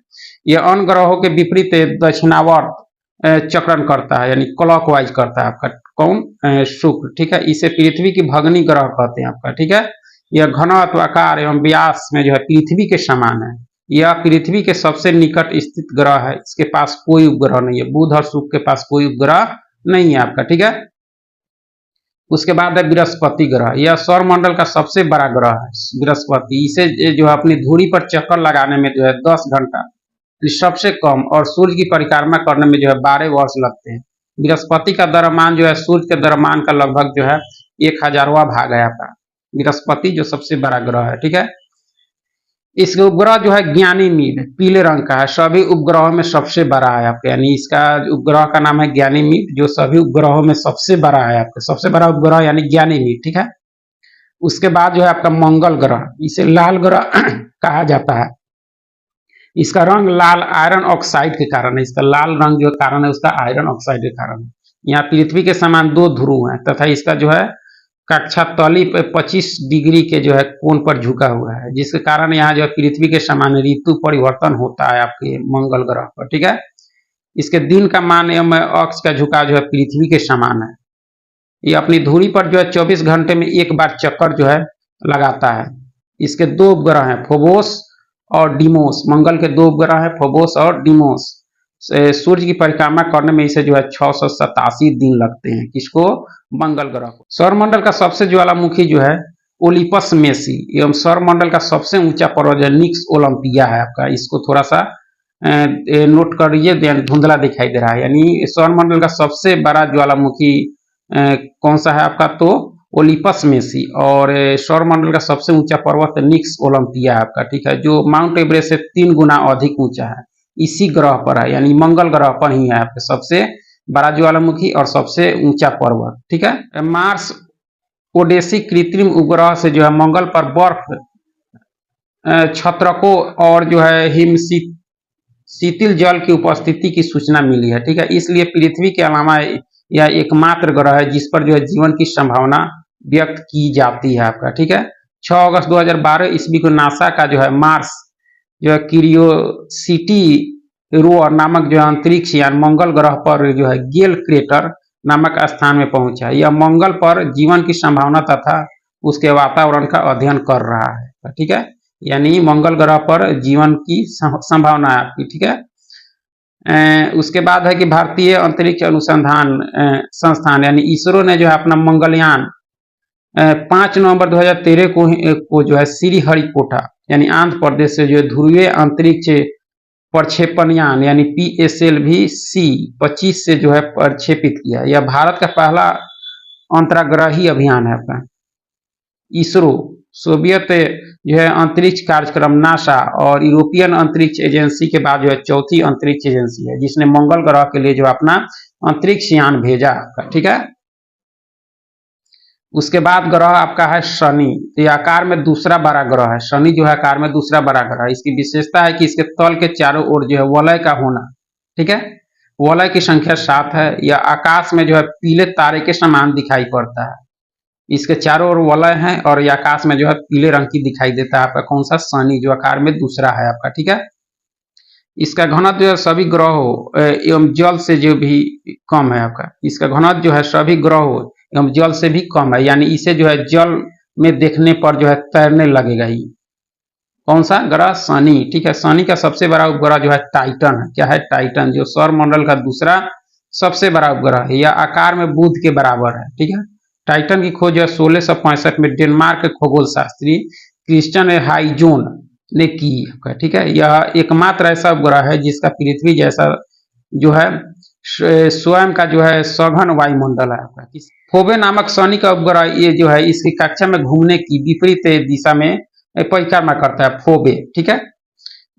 यह अन्य ग्रहों के विपरीत दक्षिणावर्त चक्रण करता है यानी क्लॉकवाइज करता है आपका। कौन? शुक्र, ठीक है। इसे पृथ्वी की भगनी ग्रह कहते हैं आपका, ठीक है। यह घनत्व, आकार एवं व्यास में जो है पृथ्वी के समान है। यह पृथ्वी के सबसे निकट स्थित ग्रह है, इसके पास कोई उपग्रह नहीं है। बुध और शुक्र के पास कोई उपग्रह नहीं है आपका, ठीक है। उसके बाद है बृहस्पति ग्रह। यह सौरमंडल का सबसे बड़ा ग्रह है बृहस्पति। इसे जो है अपनी धुरी पर चक्कर लगाने में जो है 10 घंटा सबसे कम और सूर्य की परिक्रमा करने में जो है 12 वर्ष लगते हैं। बृहस्पति का द्रव्यमान जो है सूर्य के द्रव्यमान का लगभग जो है 1000वां भाग है आपका। बृहस्पति जो सबसे बड़ा ग्रह है, ठीक है। इस उपग्रह जो है ज्ञानीमीड पीले रंग का है, सभी उपग्रहों में सबसे बड़ा है आपके, यानी इसका उपग्रह का नाम है ज्ञानीमीड, जो सभी उपग्रहों में सबसे बड़ा है आपका, सबसे बड़ा उपग्रह यानी ज्ञानीमीड, ठीक है। उसके बाद जो है आपका मंगल ग्रह, इसे लाल ग्रह कहा जाता है। इसका रंग लाल आयरन ऑक्साइड के कारण है, इसका लाल रंग जो कारण है उसका आयरन ऑक्साइड के कारण है। यहाँ पृथ्वी के समान 2 ध्रुव हैं तथा इसका जो है कक्षा तली पे 25 डिग्री के जो है कोण पर झुका हुआ है, जिसके कारण यहाँ जो है पृथ्वी के समान ऋतु परिवर्तन होता है आपके मंगल ग्रह पर, ठीक है। इसके दिन का मान एवं अक्ष का झुकाव जो है पृथ्वी के समान है। ये अपनी धुरी पर जो है 24 घंटे में एक बार चक्कर जो है लगाता है। इसके 2 उपग्रह हैं, फोबोस और डिमोस। मंगल के 2 उपग्रह हैं, फोबोस और डिमोस। सूर्य की परिक्रमा करने में इसे जो है 687 दिन लगते हैं, किसको, मंगल ग्रह को। सौरमंडल का सबसे ज्वालामुखी जो है ओलिपस मेसी एवं सौरमंडल का सबसे ऊंचा पर्वत है निक्स ओलंपिया है आपका। इसको थोड़ा सा नोट करिए, धुंधला दिखाई दे रहा है, यानी सौरमंडल का सबसे बड़ा ज्वालामुखी कौन सा है आपका, तो ओलिपस मेसी। और सौरमंडल का सबसे ऊंचा पर्वत निक्स ओलंपिया है आपका, ठीक है, जो माउंट एवरेस्ट से 3 गुना अधिक ऊंचा है, इसी ग्रह पर है, यानी मंगल ग्रह पर ही है आपके सबसे बड़ा ज्वालामुखी और सबसे ऊंचा पर्वत, ठीक है। मार्स ओडेसी कृत्रिम उपग्रह से जो है मंगल पर बर्फ छत्रकों और जो है हिम शीतल जल की उपस्थिति की सूचना मिली है, ठीक है। इसलिए पृथ्वी के अलावा यह एकमात्र ग्रह है जिस पर जो है जीवन की संभावना व्यक्त की जाती है आपका, ठीक है। 6 अगस्त 2012 ईस्वी को नासा का जो है मार्स जो है क्यूरियोसिटी रोवर नामक जो है अंतरिक्ष यान मंगल ग्रह पर जो है गेल क्रेटर नामक स्थान में पहुंचा। यह मंगल पर जीवन की संभावना तथा उसके वातावरण का अध्ययन कर रहा है, ठीक है, यानी मंगल ग्रह पर जीवन की संभावना है आपकी, ठीक है। उसके बाद है कि भारतीय अंतरिक्ष अनुसंधान संस्थान यानी इसरो ने जो है अपना मंगलयान 5 नवंबर 2013 को जो है श्रीहरिकोटा यानी आंध्र प्रदेश से जो है ध्रुवीय अंतरिक्ष प्रक्षेपणयान यानी PSLV-C 25 से जो है प्रक्षेपित किया। यह भारत का पहला अंतराग्रही अभियान है आपका। इसरो सोवियत जो है अंतरिक्ष कार्यक्रम नासा और यूरोपियन अंतरिक्ष एजेंसी के बाद जो है चौथी अंतरिक्ष एजेंसी है जिसने मंगल ग्रह के लिए जो अपना अंतरिक्ष यान भेजा, ठीक है। उसके बाद ग्रह आपका है शनि, तो यह आकार में दूसरा बड़ा ग्रह है। शनि जो है आकार में दूसरा बड़ा ग्रह है। इसकी विशेषता है कि इसके तल के चारों ओर जो है वलय का होना, ठीक है, वलय की संख्या 7 है। यह आकाश में जो है पीले तारे के समान दिखाई पड़ता है। इसके चारों ओर वलय है और यह आकाश में जो है पीले रंग की दिखाई देता है आपका कौन सा, शनि, जो आकार में दूसरा है आपका, ठीक है। इसका घनत्व जो है सभी ग्रहों एवं जल से जो भी कम है आपका। इसका घनत्व जो है सभी ग्रहों एवं जल से भी कम है, यानी इसे जो है जल में देखने पर जो है तैरने लगेगा ही। कौन सा ग्रह, शनि, ठीक है। शनि का सबसे बड़ा उपग्रह जो है टाइटन है। क्या है, टाइटन, जो सौरमंडल का दूसरा सबसे बड़ा उपग्रह है। यह आकार में बुध के बराबर है, ठीक है। टाइटन की खोज 1665 में डेनमार्क के खगोल शास्त्री क्रिस्टियन हाइजोन ने की, ठीक है। यह एकमात्र ऐसा उपग्रह है जिसका पृथ्वी जैसा जो है स्वयं का जो है सघन वायुमंडल है आपका। फोबे नामक शनि का उपग्रह ये जो है इसकी कक्षा में घूमने की विपरीत दिशा में परिक्रमा करता है, फोबे, ठीक है।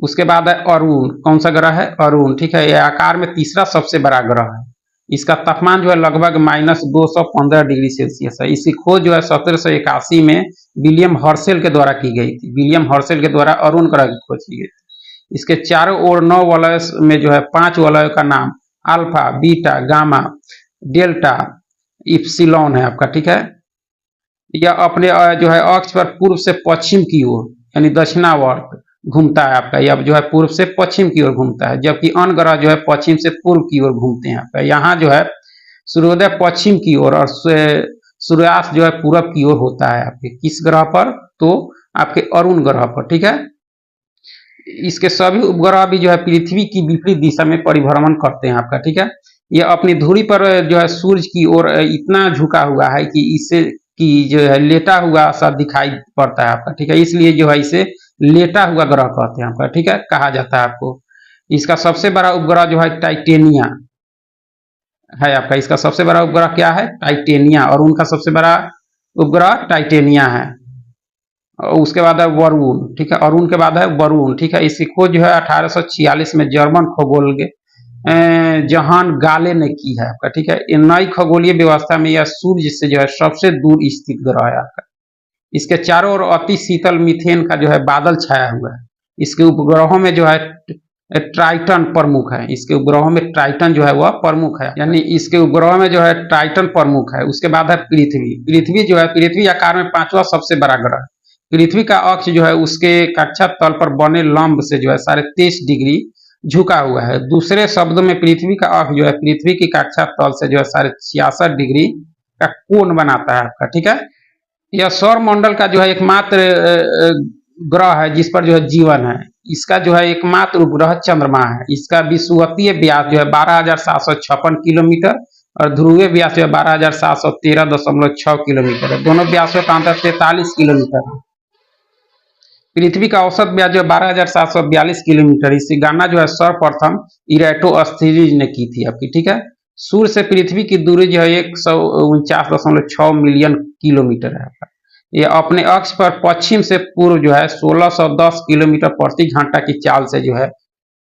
उसके बाद है अरुण, कौन सा ग्रह है, अरुण, ठीक है। यह आकार में तीसरा सबसे बड़ा ग्रह है। इसका तापमान जो है लगभग -215 डिग्री सेल्सियस है। इसकी खोज जो है 1781 में विलियम हर्शेल के द्वारा की गई थी। विलियम हर्शेल के द्वारा अरुण ग्रह की खोज की गई थी। इसके चारों ओर 9 वलय में जो है 5 वलयों का नाम alpha, beta, gamma, delta, epsilon है आपका, ठीक है। यह अपने जो है अक्ष पर पूर्व से पश्चिम की ओर यानी दक्षिणावर्त घूमता है आपका। यह जो है पूर्व से पश्चिम की ओर घूमता है, जबकि अन्य ग्रह जो है पश्चिम से पूर्व की ओर घूमते हैं आपका। यहाँ जो है सूर्योदय पश्चिम की ओर और सूर्यास्त जो है पूर्व की ओर होता है आपके किस ग्रह पर, तो आपके अरुण ग्रह पर, ठीक है। इसके सभी उपग्रह भी जो है पृथ्वी की विपरीत दिशा में परिभ्रमण करते हैं आपका, ठीक है। यह अपनी धुरी पर जो है सूर्य की ओर इतना झुका हुआ है कि इससे कि जो है लेटा हुआ सा दिखाई पड़ता है आपका, ठीक है। इसलिए जो है इसे लेटा हुआ ग्रह कहते हैं आपका, ठीक है, कहा जाता है आपको। इसका सबसे बड़ा उपग्रह जो है टाइटेनिया है आपका। इसका सबसे बड़ा उपग्रह क्या है, टाइटेनिया, और उनका सबसे बड़ा उपग्रह टाइटेनिया है। और उसके बाद है वरुण, ठीक है, अरुण के बाद है वरुण, ठीक है। इसकी खोज जो है 1846 में जर्मन खगोलज्ञ जहान गाले ने की है आपका, ठीक है। नई खगोलीय व्यवस्था में यह सूर्य से जो है सबसे दूर स्थित ग्रह है आपका। इसके चारों ओर अति शीतल मीथेन का जो है बादल छाया हुआ है। इसके उपग्रहों में जो है ट्राइटन प्रमुख है। इसके उपग्रहों में ट्राइटन जो है वह प्रमुख है, यानी इसके उपग्रहों में जो है ट्राइटन प्रमुख है। उसके बाद है पृथ्वी। पृथ्वी जो है, पृथ्वी आकार में पांचवा सबसे बड़ा ग्रह है। पृथ्वी का अक्ष जो है उसके कक्षा तल पर बने लंब से जो है 23.5 डिग्री झुका हुआ है। दूसरे शब्दों में पृथ्वी का अक्ष जो है पृथ्वी की कक्षा तल से जो है 66.5 डिग्री का कोण बनाता है आपका, ठीक है। यह सौर मंडल का जो है एकमात्र ग्रह है जिस पर जो है जीवन है। इसका जो है एकमात्र उपग्रह चंद्रमा है। इसका विषुवतीय व्यास जो है 12,756 किलोमीटर और ध्रुवीय व्यास जो है 12,713.6 किलोमीटर है। दोनों व्यासों का अंतर 43 किलोमीटर है। पृथ्वी का औसत व्यास जो है 12,742 किलोमीटर। इसकी गणना जो है सर्वप्रथम इरेटोस्थीनीज ने की थी आपकी, ठीक है। सूर्य से पृथ्वी की दूरी जो है 149.6 मिलियन किलोमीटर है आपका। ये अपने अक्ष पर पश्चिम से पूर्व जो है 1610 किलोमीटर प्रति घंटा की चाल से जो है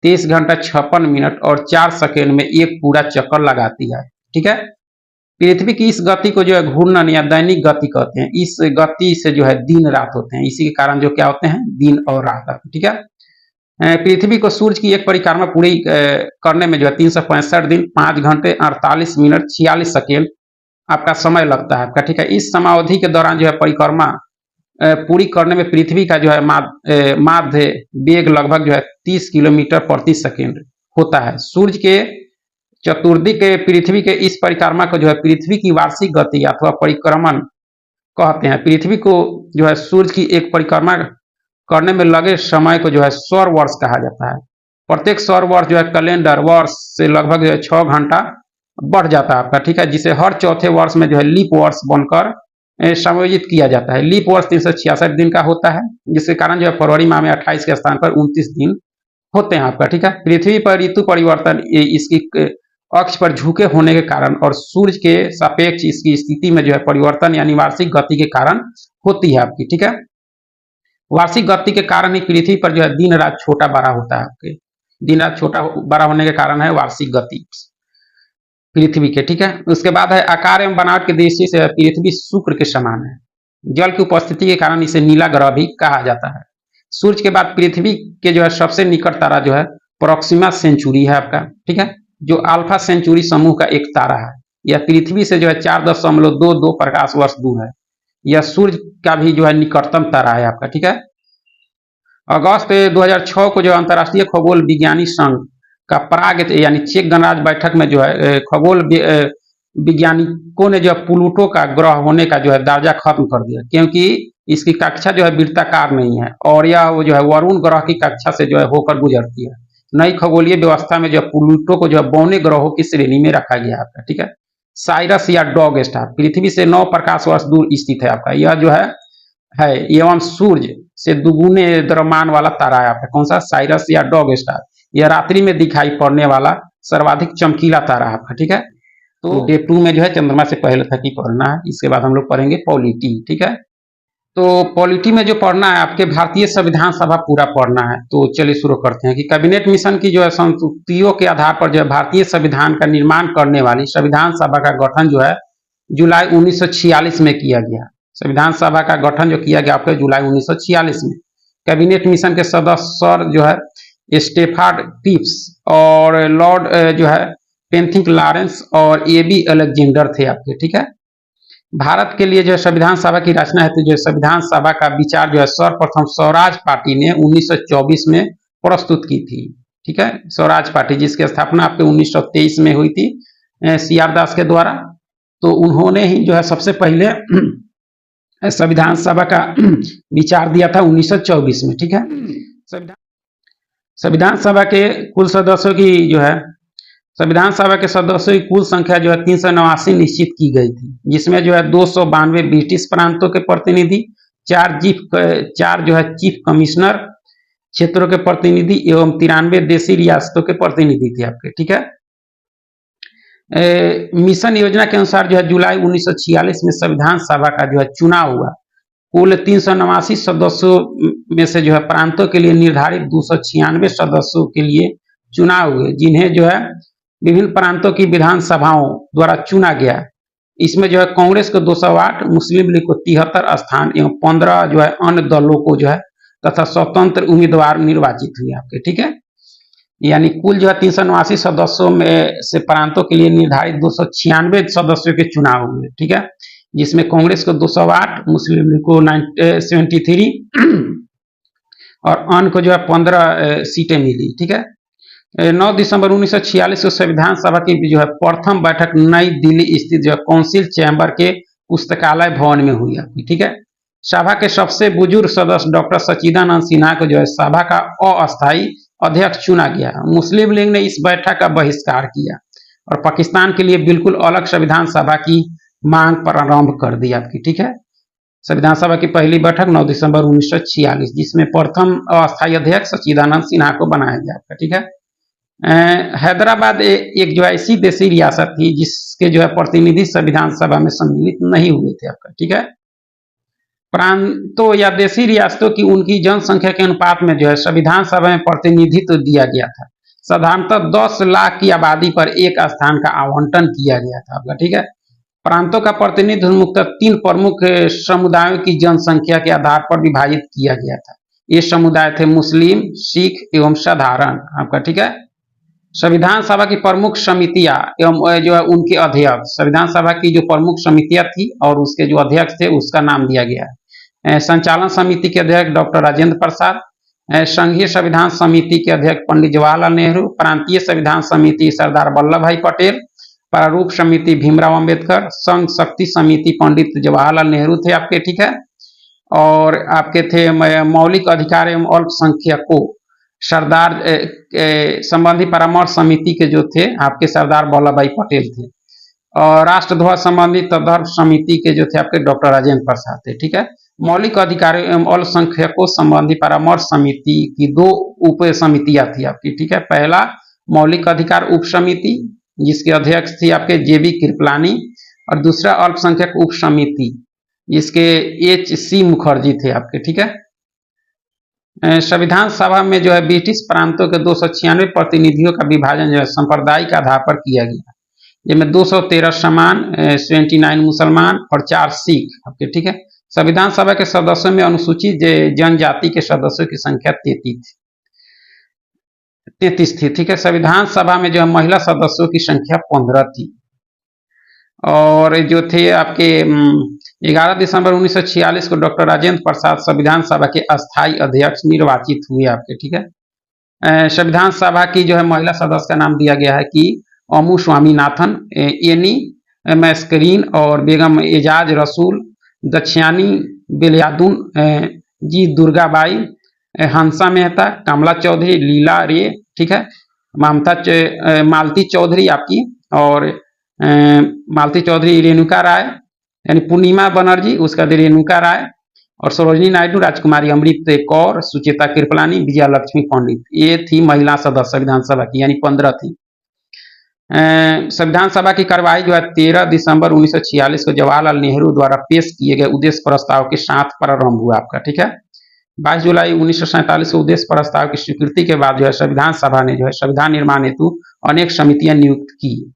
23 घंटा 56 मिनट और 4 सेकेंड में एक पूरा चक्कर लगाती है, ठीक है। पृथ्वी की इस गति को जो है घूर्णन या दैनिक गति कहते हैं। इस गति से जो है दिन रात होते हैं। इसी के कारण जो क्या होते हैं, दिन और रात, ठीक है। पृथ्वी को सूर्य की एक परिक्रमा पूरी करने में जो है 365 दिन 5 घंटे 48 मिनट 46 सेकेंड आपका समय लगता है आपका, ठीक है। इस समावधि के दौरान जो है परिक्रमा पूरी करने में पृथ्वी का जो है माध्य वेग लगभग जो है 30 किलोमीटर प्रति सेकेंड होता है। सूर्य के चतुर्दिक के पृथ्वी के इस परिक्रमा को जो है पृथ्वी की वार्षिक गति अथवा परिक्रमण कहते हैं। पृथ्वी को जो है सूर्य की एक परिक्रमा करने में लगे समय को जो है सौर वर्ष कहा जाता है। प्रत्येक सौर वर्ष जो है कैलेंडर वर्ष से लगभग जो है 6 घंटा बढ़ जाता है आपका, ठीक है। जिसे हर चौथे वर्ष में जो है लीप वर्ष बनकर समायोजित किया जाता है। लीप वर्ष 366 दिन का होता है, जिसके कारण जो है फरवरी माह में 28 के स्थान पर 29 दिन होते हैं आपका, ठीक है। पृथ्वी पर ऋतु परिवर्तन इसकी अक्ष पर झुके होने के कारण और सूर्य के सापेक्ष इसकी स्थिति में जो है परिवर्तन यानी वार्षिक गति के कारण होती है आपकी, ठीक है। वार्षिक गति के कारण ही पृथ्वी पर जो है दिन रात छोटा बड़ा होता है आपके। दिन रात छोटा बड़ा होने के कारण है वार्षिक गति पृथ्वी के, ठीक है। उसके बाद है आकार एवं बनावट की दृष्टि से पृथ्वी शुक्र के समान है। जल की उपस्थिति के कारण इसे नीला ग्रह भी कहा जाता है। सूर्य के बाद पृथ्वी के जो है सबसे निकट तारा जो है प्रोक्सिमा सेंचुरी है आपका, ठीक है, जो अल्फा सेंचुरी समूह का एक तारा है। यह पृथ्वी से जो है 4.22 प्रकाश वर्ष दूर है। यह सूर्य का भी जो है निकटतम तारा है आपका, ठीक है। अगस्त 2006 को जो अंतर्राष्ट्रीय खगोल विज्ञानी संघ का प्राग यानी चेक गणराज्य बैठक में जो है खगोल वैज्ञानिकों ने जो है प्लूटो का ग्रह होने का जो है दर्जा खत्म कर दिया, क्योंकि इसकी कक्षा जो है वृत्ताकार नहीं है और यह वो जो है वरुण ग्रह की कक्षा से जो है होकर गुजरती है। नई खगोलीय व्यवस्था में जो प्लूटो को जो है बौने ग्रहों की श्रेणी में रखा गया आपका, ठीक है। साइरस या डॉग स्टार पृथ्वी से 9 प्रकाश वर्ष दूर स्थित है आपका। यह जो है एवं सूर्य से दुगुने द्रव्यमान वाला तारा है आपका। कौन सा? साइरस या डॉग स्टार। यह रात्रि में दिखाई पड़ने वाला सर्वाधिक चमकीला तारा है आपका, ठीक है। तो डे 2 में जो है चंद्रमा से पहले तक ही पढ़ना है। इसके बाद हम लोग पढ़ेंगे पॉलिटी, ठीक है। तो पॉलिटी में जो पढ़ना है आपके भारतीय संविधान सभा पूरा पढ़ना है। तो चलिए शुरू करते हैं कि कैबिनेट मिशन की जो है संस्तुतियों के आधार पर जो है भारतीय संविधान का निर्माण करने वाली संविधान सभा का गठन जो है जुलाई 1946 में किया गया। संविधान सभा का गठन जो किया गया आपके जुलाई 1946 में। कैबिनेट मिशन के सदस्य जो है स्टेफर्ड पिप्स और लॉर्ड जो है पेंथिक लॉरेंस और एबी अलेक्जेंडर थे आपके, ठीक है। भारत के लिए जो है संविधान सभा की रचना हेतु जो संविधान सभा का विचार जो है सर्वप्रथम स्वराज पार्टी ने 1924 में प्रस्तुत की थी, ठीक है। स्वराज पार्टी जिसकी स्थापना आपके 1923 में हुई थी CR दास के द्वारा। तो उन्होंने ही जो है सबसे पहले संविधान सभा का विचार दिया था 1924 में, ठीक है। संविधान सभा के कुल सदस्यों की जो है संविधान सभा के सदस्यों की कुल संख्या जो है 389 निश्चित की गई थी, जिसमें जो है 292 ब्रिटिश प्रांतों के प्रतिनिधि, 4 जो है चीफ कमिश्नर क्षेत्रों के प्रतिनिधि एवं 93 देशी रियासतों के प्रतिनिधि थे आपके, ठीक है। मिशन योजना के अनुसार जो है जुलाई 1946 में संविधान सभा का जो है चुनाव हुआ। कुल 389 सदस्यों में से जो है प्रांतों के लिए निर्धारित 296 सदस्यों के लिए चुनाव हुए, जिन्हें जो है विभिन्न प्रांतों की विधानसभाओं द्वारा चुना गया। इसमें जो है कांग्रेस को 208, मुस्लिम लीग को 73 स्थान एवं 15 जो है अन्य दलों को जो है तथा स्वतंत्र उम्मीदवार निर्वाचित हुए आपके, ठीक है। यानी कुल जो है 389 सदस्यों में से प्रांतों के लिए निर्धारित 296 सदस्यों के चुनाव हुए, ठीक है, जिसमें कांग्रेस को 208, मुस्लिम लीग को 73 और अन्य को जो है 15 सीटें मिली, ठीक है। 9 दिसंबर 1946 को संविधान सभा की जो है प्रथम बैठक नई दिल्ली स्थित जो है काउंसिल चैम्बर के पुस्तकालय भवन में हुई आपकी, ठीक है। सभा के सबसे बुजुर्ग सदस्य डॉक्टर सच्चिदानंद सिन्हा को जो है सभा का अस्थायी अध्यक्ष चुना गया। मुस्लिम लीग ने इस बैठक का बहिष्कार किया और पाकिस्तान के लिए बिल्कुल अलग संविधान सभा की मांग प्रारंभ कर दी आपकी, ठीक है। संविधान सभा की पहली बैठक 9 दिसंबर 1946, जिसमें प्रथम अस्थायी अध्यक्ष सच्चिदानंद सिन्हा को बनाया गया आपका, ठीक है। हैदराबाद एक जो है ऐसी देशी रियासत थी जिसके जो है प्रतिनिधि संविधान सभा में सम्मिलित नहीं हुए थे आपका, ठीक है। प्रांतों या देशी रियासतों की उनकी जनसंख्या के अनुपात में जो है संविधान सभा में प्रतिनिधित्व दिया गया था। साधारणतः 10 लाख की आबादी पर एक स्थान का आवंटन किया गया था आपका, ठीक है। प्रांतों का प्रतिनिधित्व मुख्यतः 3 प्रमुख समुदायों की जनसंख्या के आधार पर विभाजित किया गया था। ये समुदाय थे मुस्लिम, सिख एवं साधारण आपका, ठीक है। संविधान सभा की प्रमुख समितियां एवं जो है उनके अध्यक्ष, संविधान सभा की जो प्रमुख समितियां थी और उसके जो अध्यक्ष थे उसका नाम दिया गया है। संचालन समिति के अध्यक्ष डॉक्टर राजेंद्र प्रसाद, संघीय संविधान समिति के अध्यक्ष पंडित जवाहरलाल नेहरू, प्रांतीय संविधान समिति सरदार वल्लभ भाई पटेल, प्रारूप समिति भीमराव अंबेडकर, संघ शक्ति समिति पंडित जवाहरलाल नेहरू थे आपके, ठीक है। और आपके थे मौलिक अधिकार एवं अल्पसंख्यकों सरदार संबंधी परामर्श समिति के जो थे आपके सरदार वल्लभ भाई पटेल थे, और राष्ट्रध्वज संबंधी तदर्थ समिति के जो थे आपके डॉक्टर राजेंद्र प्रसाद थे, ठीक है। मौलिक अधिकार एवं अल्पसंख्यकों संबंधी परामर्श समिति की 2 उप समितियां थी आपकी, ठीक है। पहला मौलिक अधिकार उप समिति जिसके अध्यक्ष थी आपके जेबी कृपलानी, और दूसरा अल्पसंख्यक उप समिति जिसके HC मुखर्जी थे आपके, ठीक है। संविधान सभा में जो है ब्रिटिश प्रांतों के 296 प्रतिनिधियों का विभाजन जो है सांप्रदायिक आधार पर किया गया, जिनमें 213 समान, 29 मुसलमान और 4 सिख आपके, ठीक है। संविधान सभा के सदस्यों में अनुसूचित जनजाति के सदस्यों की संख्या 33 थी, ठीक है। संविधान सभा में जो है महिला सदस्यों की संख्या 15 थी, और जो थे आपके 11 दिसंबर 1946 को डॉक्टर राजेंद्र प्रसाद संविधान सभा के अस्थायी अध्यक्ष निर्वाचित हुए आपके, ठीक है। संविधान सभा की जो है महिला सदस्य का नाम दिया गया है कि अमू स्वामीनाथन, एनी मैस्करीन और बेगम एजाज रसूल, दक्षियानी बेलियादुन, जी दुर्गाबाई, हंसा मेहता, कमला चौधरी, लीला रे, ठीक है, मालती चौधरी आपकी, और मालती चौधरी रेणुका राय यानी पूर्णिमा बनर्जी उसका रेणुका राय, और सरोजनी नायडू, राजकुमारी अमृत कौर, सुचेता कृपलानी, विजया लक्ष्मी पंडित, ये थी महिला सदस्य संविधान सभा की, यानी 15 थी। संविधान सभा की कार्यवाही जो है 13 दिसंबर 1946 को जवाहरलाल नेहरू द्वारा पेश किए गए उद्देश्य प्रस्ताव के साथ प्रारंभ हुआ आपका, ठीक है। 22 जुलाई 1947 को उद्देश्य प्रस्ताव की स्वीकृति के बाद जो है संविधान सभा ने जो है संविधान निर्माण हेतु अनेक समितियां नियुक्त की।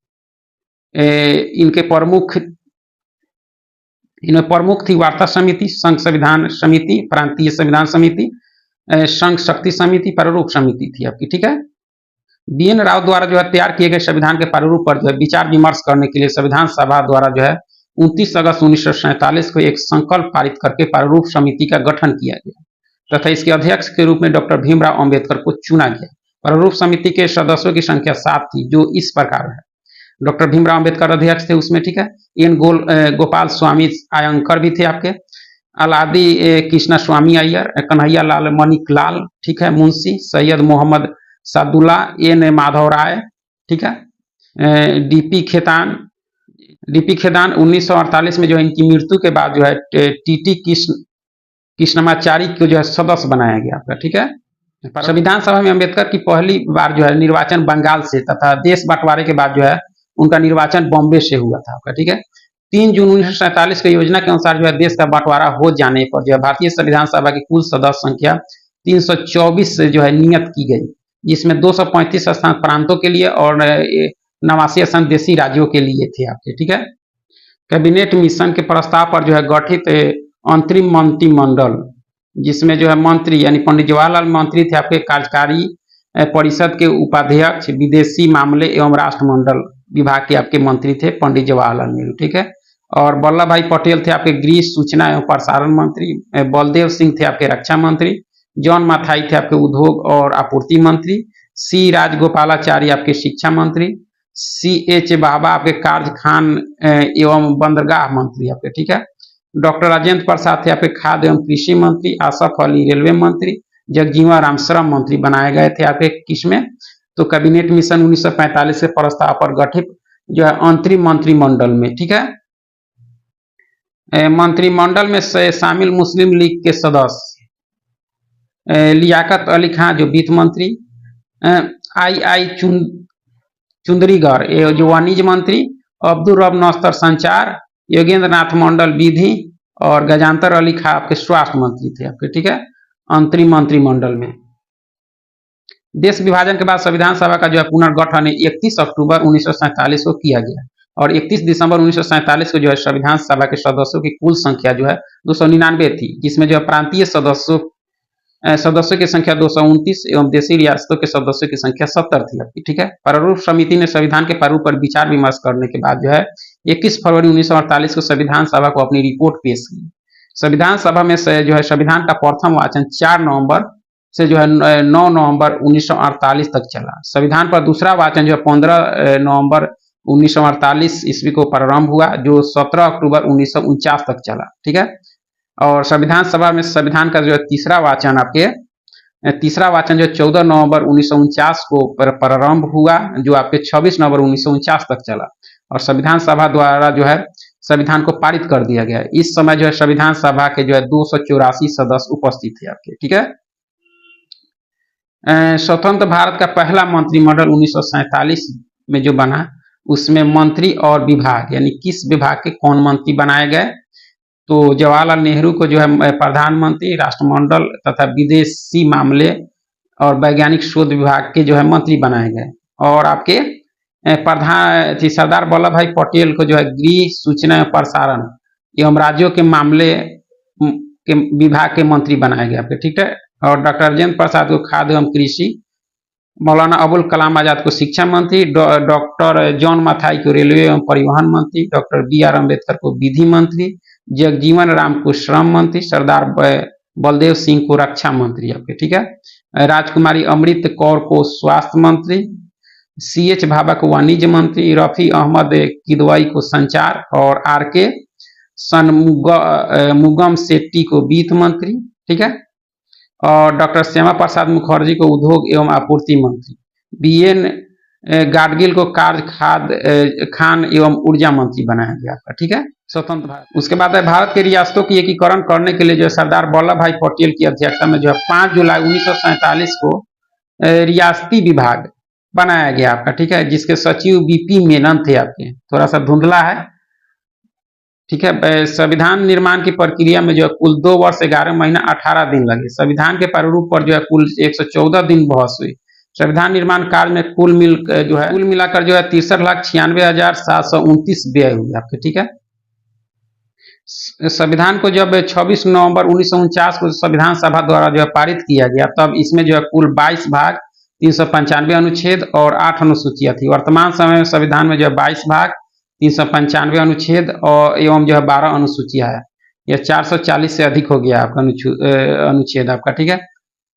इनमें प्रमुख थी वार्ता समिति, संघ संविधान समिति, प्रांतीय संविधान समिति, संघ शक्ति समिति, प्रारूप समिति थी आपकी, ठीक है। BN राव द्वारा जो है तैयार किए गए संविधान के प्रारूप पर जो है विचार विमर्श करने के लिए संविधान सभा द्वारा जो है 29 अगस्त 1947 को एक संकल्प पारित करके प्रारूप समिति का गठन किया गया तथा इसके अध्यक्ष के रूप में डॉक्टर भीमराव अंबेडकर को चुना गया। प्रारूप समिति के सदस्यों की संख्या 7 थी, जो इस प्रकार है। डॉक्टर भीमराव अंबेडकर अध्यक्ष थे उसमें, ठीक है। एन गोपाल स्वामी आयंकर भी थे आपके, अलादी कृष्णा स्वामी अय्यर, कन्हैया लाल मणिक लाल, ठीक है, मुंशी सैयद मोहम्मद सादुल्ला, एन माधव राय, ठीक है, डीपी खेतान 1948 में जो है इनकी मृत्यु के बाद जो है टीटी कृष्णमाचारी को जो है सदस्य बनाया गया आपका, ठीक है। संविधान सभा में अंबेडकर की पहली बार जो है निर्वाचन बंगाल से तथा देश बंटवारे के बाद जो है उनका निर्वाचन बॉम्बे से हुआ था आपका, ठीक है। 3 जून 1947 की योजना के अनुसार जो है देश का बंटवारा हो जाने पर जो है भारतीय संविधान सभा की कुल सदस्य संख्या 324 से जो है नियत की गई, जिसमें 235 स्थान प्रांतों के लिए और 89 स्थान देशी राज्यों के लिए थे आपके। ठीक है, कैबिनेट मिशन के प्रस्ताव पर जो है गठित अंतरिम मंत्रिमंडल, जिसमें जो है मंत्री यानी पंडित जवाहरलाल मंत्री थे आपके कार्यकारी परिषद के उपाध्यक्ष, विदेशी मामले एवं राष्ट्रमंडल विभाग के आपके मंत्री थे पंडित जवाहरलाल नेहरू। ठीक है, और वल्लभ भाई पटेल थे आपके गृह सूचना एवं प्रसारण मंत्री, बलदेव सिंह थे आपके रक्षा मंत्री, जॉन माथाई थे आपके उद्योग और आपूर्ति मंत्री, सी राजगोपालाचारी आपके शिक्षा मंत्री, सी एच बाबा आपके कार्य खान एवं बंदरगाह मंत्री आपके। ठीक है, डॉक्टर राजेंद्र प्रसाद थे आपके खाद्य एवं कृषि मंत्री, आसफ अली रेलवे मंत्री, जगजीवन राम श्रम मंत्री बनाए गए थे आपके किसमें, तो कैबिनेट मिशन 1945 से प्रस्ताव पर गठित जो है अंतरिम मंत्रिमंडल में। ठीक है, मंत्रिमंडल में से शामिल मुस्लिम लीग के सदस्य लियाकत अली खान जो वित्त मंत्री, आई चुंदरीगढ़ जो वाणिज्य मंत्री, अब्दुल रब नस्तर संचार, योगेंद्र नाथ मंडल विधि और गजांतर अली खान आपके स्वास्थ्य मंत्री थे आपके। ठीक है, अंतरिम मंत्रिमंडल में। देश विभाजन के बाद संविधान सभा का जो है पुनर्गठन 31 अक्टूबर 1947 को किया गया और 31 दिसंबर 1947 को जो है संविधान सभा के सदस्यों की कुल संख्या जो है 299 थी, जिसमें जो है प्रांतीय सदस्यों की संख्या 229 एवं देशी रियासतों के सदस्यों की संख्या 70 थी आपकी। ठीक है, प्रारूप समिति ने संविधान के प्रारूप पर विचार विमर्श करने के बाद जो है 21 फरवरी 1948 को संविधान सभा को अपनी रिपोर्ट पेश की। संविधान सभा में से जो है संविधान का प्रथम वाचन 4 नवंबर से जो है 9 नवंबर 1948 तक चला। संविधान पर दूसरा वाचन जो है 15 नवंबर 1948 ईस्वी को प्रारंभ हुआ, जो 17 अक्टूबर 1949 तक चला। ठीक है, और संविधान सभा में संविधान का जो है तीसरा वाचन जो 14 नवंबर 1949 को प्रारंभ हुआ, जो आपके 26 नवंबर 1949 तक चला और संविधान सभा द्वारा जो है संविधान को पारित कर दिया गया। इस समय जो है संविधान सभा के जो है 284 सदस्य उपस्थित थे आपके। ठीक है, स्वतंत्र भारत का पहला मंत्रिमंडल 1947 में जो बना, उसमें मंत्री और विभाग यानी किस विभाग के कौन मंत्री बनाए गए, तो जवाहरलाल नेहरू को जो है प्रधानमंत्री, राष्ट्रमंडल तथा विदेशी मामले और वैज्ञानिक शोध विभाग के जो है मंत्री बनाए गए और आपके सरदार वल्लभ भाई पटेल को जो है गृह सूचना एवं प्रसारण एवं राज्यों के मामले के विभाग के मंत्री बनाए गए आपके। ठीक है, और डॉक्टर राजेंद्र प्रसाद को खाद्य एवं कृषि, मौलाना अबुल कलाम आजाद को शिक्षा मंत्री, डॉक्टर जॉन माथाई को रेलवे एवं परिवहन मंत्री, डॉक्टर BR अम्बेडकर को विधि मंत्री, जगजीवन राम को श्रम मंत्री, सरदार बलदेव सिंह को रक्षा मंत्री आपके। ठीक है, राजकुमारी अमृत कौर को स्वास्थ्य मंत्री, CH भाभा को वाणिज्य मंत्री, रफी अहमद किदवई को संचार और RK सनमुगम शेट्टी को वित्त मंत्री। ठीक है, और डॉक्टर श्यामा प्रसाद मुखर्जी को उद्योग एवं आपूर्ति मंत्री, BN गाडगिल को कार्य खान एवं ऊर्जा मंत्री बनाया गया आपका। ठीक है, स्वतंत्र भारत। उसके बाद भारत के रियासतों की एकीकरण करने के लिए जो सरदार वल्लभ भाई पटेल की अध्यक्षता में जो है 5 जुलाई 1947 को रियासती विभाग बनाया गया आपका। ठीक है, जिसके सचिव BP मेनन थे आपके, थोड़ा सा धुंधला है। ठीक है, संविधान निर्माण की प्रक्रिया में जो है कुल 2 वर्ष 11 महीना 18 दिन लगे। संविधान के प्रारूप पर जो है कुल 114 दिन बहस हुई। संविधान निर्माण कार्य में कुल मिलाकर जो है 63,96,729 व्यय हुए आपके। ठीक है, संविधान को जब 26 नवंबर 1949 को संविधान सभा द्वारा जो है पारित किया गया, तब इसमें जो है कुल 22 भाग, 395 अनुच्छेद और 8 अनुसूचियां थी। वर्तमान समय में संविधान में जो है 22 भाग, 395 अनुच्छेद और एवं जो है 12 अनुसूचियां है। यह 440 से अधिक हो गया आपका अनुच्छेद आपका। ठीक है,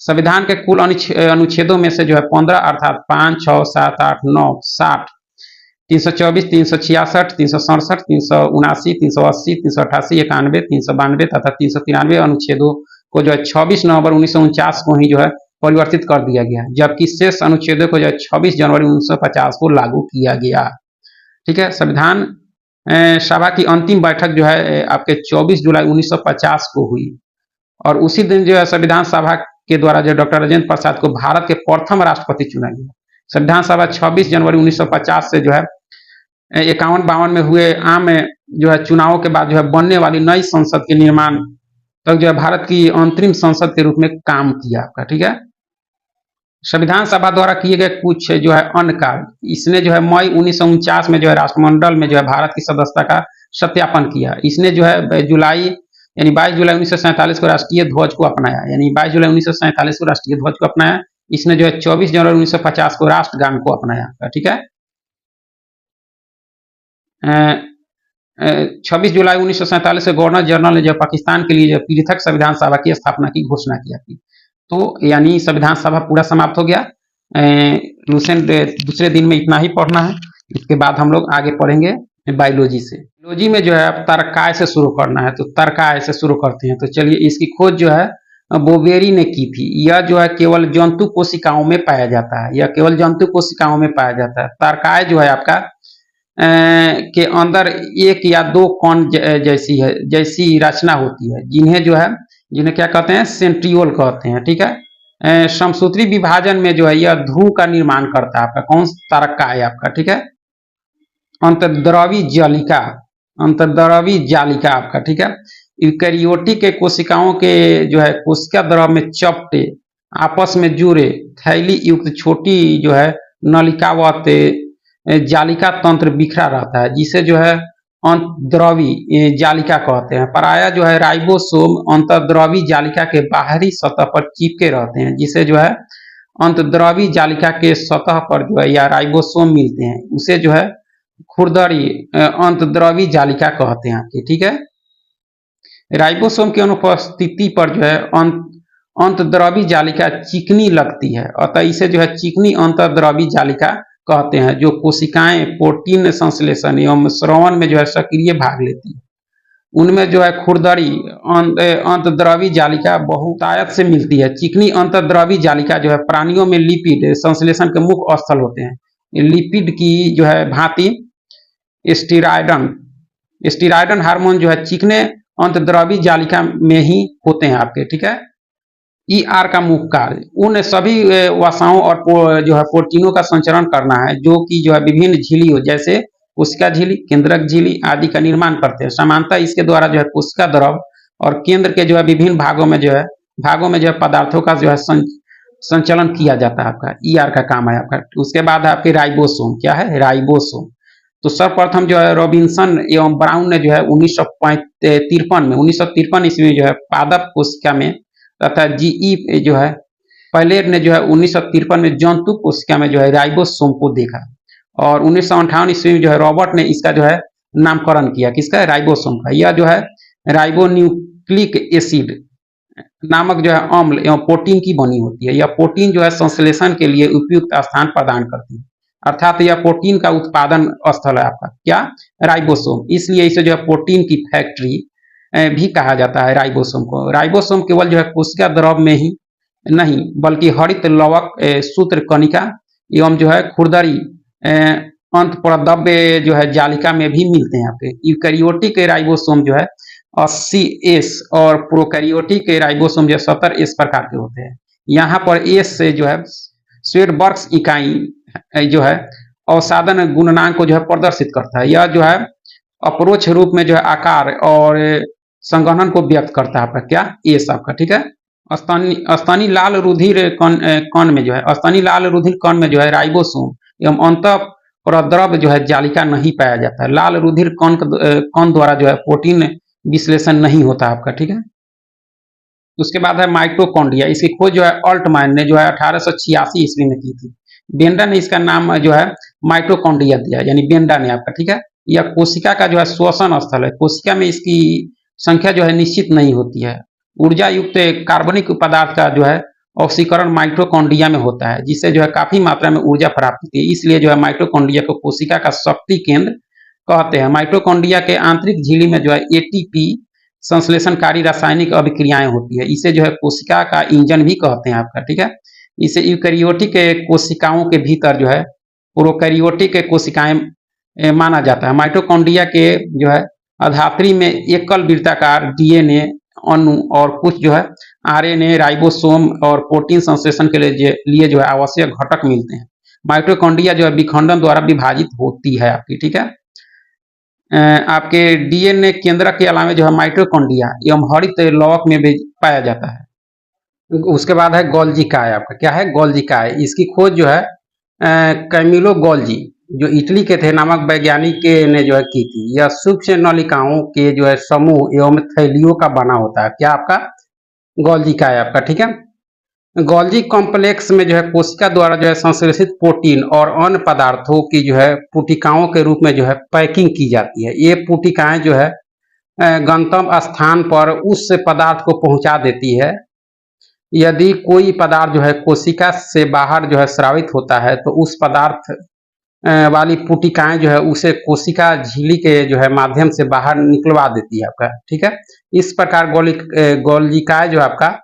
संविधान के कुल अनुच्छेदों में से जो है 15 अर्थात 5, 6, 7, 8, 9, 60, 324, 366, 367, 379, 380, 388, 91, 392 तथा 393 अनुच्छेदों को जो है 26 नवंबर 1949 को ही जो है परिवर्तित कर दिया गया, जबकि शेष अनुच्छेदों को जो है 26 जनवरी 1950 को लागू किया गया। ठीक है, संविधान सभा की अंतिम बैठक जो है आपके 24 जुलाई 1950 को हुई और उसी दिन जो है संविधान सभा के द्वारा जो डॉक्टर राजेंद्र प्रसाद को भारत के प्रथम राष्ट्रपति चुना गया। संविधान सभा 26 जनवरी 1950 से जो है 51-52 में हुए आम जो है चुनावों के बाद जो है बनने वाली नई संसद के निर्माण तक जो है भारत की अंतरिम संसद के रूप में काम किया आपका, ठीक है। संविधान सभा द्वारा किए गए कुछ जो है अन्य कार्य, इसने जो है मई 1949 में जो है राष्ट्रमंडल में जो है भारत की सदस्यता का सत्यापन किया। इसने जो है जुलाई यानी 22 जुलाई 1947 को राष्ट्रीय ध्वज को अपनाया, यानी 22 जुलाई 1947 को राष्ट्रीय ध्वज को अपनाया। इसने जो है 24 जनवरी 1950 को राष्ट्रगान को अपनाया, ठीक है। 26 जुलाई 1947 से गवर्नर जनरल ने जो पाकिस्तान के लिए जो पृथक संविधान सभा की स्थापना की घोषणा किया थी। तो यानी संविधान सभा पूरा समाप्त हो गया। लूसेंट दूसरे दिन में इतना ही पढ़ना है, इसके बाद हम लोग आगे पढ़ेंगे बायोलॉजी से। बायोलॉजी में जो है अब तर्काय से शुरू करना है, तो तर्काय से शुरू करते हैं। तो चलिए, इसकी खोज जो है बोवेरी ने की थी। यह जो है केवल जंतु कोशिकाओं में पाया जाता है, यह केवल जंतु कोशिकाओं में पाया जाता है। तर्काय जो है आपका के अंदर एक या दो कण जैसी रचना होती है, जिन्हें क्या कहते हैं, सेंट्रियोल कहते हैं, ठीक है। समसूत्री विभाजन में जो है यह ध्रुव का निर्माण करता है आपका। कौन तर्काय आपका, ठीक है। अंतर्द्रवी जालिका आपका, ठीक है। यूकेरियोटिक के कोशिकाओं के जो है कोशिका द्रव में चपटे आपस में जुड़े थैली युक्त छोटी जो है नलिकावत जालिका तंत्र बिखरा रहता है, जिसे जो है अंतर्द्रवी जालिका कहते हैं। प्रायः जो है राइबोसोम अंतर्द्रवी जालिका के बाहरी सतह पर चिपके रहते हैं, जिसे जो है अंतर्द्रवी जालिका के सतह पर जो है या राइबोसोम मिलते हैं, उसे जो है खुरदरी अंतर्द्रवी जालिका कहते हैं आपके, ठीक है। राइबोसोम की अनुपस्थिति पर जो है अंतर्द्रवी जालिका चिकनी लगती है, अतः इसे जो है चिकनी अंतर्द्रवी जालिका कहते हैं, जो कोशिकाएं प्रोटीन संश्लेषण एवं स्रवण में जो है सक्रिय भाग लेती है। उनमें जो है खुरदरी अंतर्द्रवी जालिका बहुतायत से मिलती है। चिकनी अंतर्द्रवी जालिका जो है प्राणियों में लिपिड संश्लेषण के मुख्य स्थल होते हैं। लिपिड की जो है भांति स्टीराइडन हार्मोन जो है चिकने अंतर्द्रवी जालिका में ही होते हैं आपके, ठीक है। ER का मुख्य कार्य उन सभी वसाओं और जो है प्रोटीनों का संचरण करना है, जो कि जो है विभिन्न झिल्लियों जैसे कोशिका झिल्ली, केंद्रक झिल्ली आदि का निर्माण करते हैं। सामान्यतः इसके द्वारा जो है कोशिका द्रव और केंद्र के जो है विभिन्न भागों में जो है पदार्थों का जो है संचलन किया जाता है आपका। ER का काम है आपका। उसके बाद है आपके राइबोसोम। क्या है? राइबोसोम। तो सर्वप्रथम जो है रॉबिन्सन एवं ब्राउन ने जो है 1953 ईस्वी में जो है पादप कोशिका में तथा GE जो है पहलेट ने जो है 1953 में जंतु कोशिका में जो है राइबोसोम को देखा, और 1958 ईस्वी में जो है रॉबर्ट ने इसका जो है नामकरण किया। किसका? राइबोसोम का। यह जो है राइबोन्यूक्लिक एसिड नामक जो है अम्ल एवं प्रोटीन की बनी होती है। यह प्रोटीन जो है संश्लेषण के लिए उपयुक्त स्थान प्रदान करती है, अर्थात यह प्रोटीन का उत्पादन स्थल है आपका। क्या? राइबोसोम। इसलिए इसे जो है प्रोटीन की फैक्ट्री भी कहा जाता है राइबोसोम को। राइबोसोम केवल जो है कोशिका द्रव में ही नहीं, बल्कि हरित लवक, सूत्र कणिका एवं जो है खुरदरी अंत परद्रव्य जो है जालिका में भी मिलते हैं आपके। यूकैरियोटिक राइबोसोम जो है 80S और प्रोकैरियोटिक राइबोसोम जो 70S प्रकार के होते हैं। यहाँ पर S से जो है स्वेडबर्ग्स इकाई जो है अवसादन गुणनांक को जो है प्रदर्शित करता है। यह जो है अपरोक्ष रूप में जो है आकार और संगठन को व्यक्त करता है आपका। क्या? S आपका, ठीक है। स्तनी लाल रुधिर कण में जो है राइबोसोम एवं अंत परद्रव्य जो है जालिका नहीं पाया जाता है। लाल रुधिर कण द्वारा जो है प्रोटीन विश्लेषण नहीं होता आपका, ठीक है। उसके बाद है माइटोकॉन्ड्रिया। इसकी खोज जो है अल्टमैन ने जो है 1886 ईस्वी में की थी। बेंडा ने इसका नाम जो है माइटोकॉन्ड्रिया दिया, यानी बेंडा ने आपका, ठीक है। यह कोशिका का जो है श्वसन स्थल है। कोशिका में इसकी संख्या जो है निश्चित नहीं होती है। ऊर्जा युक्त कार्बनिक पदार्थ का जो है ऑक्सीकरण माइटोकॉन्ड्रिया में होता है, जिससे जो है काफी मात्रा में ऊर्जा प्राप्त होती है। इसलिए जो है माइटोकॉन्ड्रिया को कोशिका का शक्ति केंद्र कहते हैं। माइटोकॉन्ड्रिया के आंतरिक झिल्ली में जो है ATP संश्लेषणकारी रासायनिक अभिक्रियाएं होती है। इसे जो है कोशिका का इंजन भी कहते हैं आपका, ठीक है। इसे यूकैरियोटिक कोशिकाओं के भीतर जो है प्रोकैरियोटिक कोशिकाएं माना जाता है। माइटोकॉन्ड्रिया के जो है अधात्री में एकल वृत्ताकार DNA अणु और कुछ जो है RNA, राइबोसोम और प्रोटीन संश्लेषण के लिए जो है आवश्यक घटक मिलते हैं। माइटोकॉन्ड्रिया जो है विखंडन द्वारा विभाजित होती है आपकी, ठीक है। आपके डीएनए केंद्रक के अलावा जो है माइटोकॉन्ड्रिया एवं हरित लवक में भी पाया जाता है। उसके बाद है गोल्जी काय, आपका क्या है गोल्जी काय, इसकी खोज जो है कैमिलो गोल्जी जो इटली के थे नामक वैज्ञानिक ने जो है की थी। यह सूक्ष्म नलिकाओं के जो है समूह एवं थैलियों का बना होता है, क्या आपका गोल्जी काय आपका, ठीक है। गोल्जी कॉम्प्लेक्स में जो है कोशिका द्वारा जो है संश्लेषित प्रोटीन और अन्य पदार्थों की जो है पुटिकाओं के रूप में जो है पैकिंग की जाती है। ये पुटिकाएं जो है गंतव्य स्थान पर उस पदार्थ को पहुंचा देती है। यदि कोई पदार्थ जो है कोशिका से बाहर जो है स्रावित होता है तो उस पदार्थ वाली पुटिकाएं जो है उसे कोशिका झिल्ली के जो है माध्यम से बाहर निकलवा देती है आपका, ठीक है। इस प्रकार गोल्जिकाय जो आपका,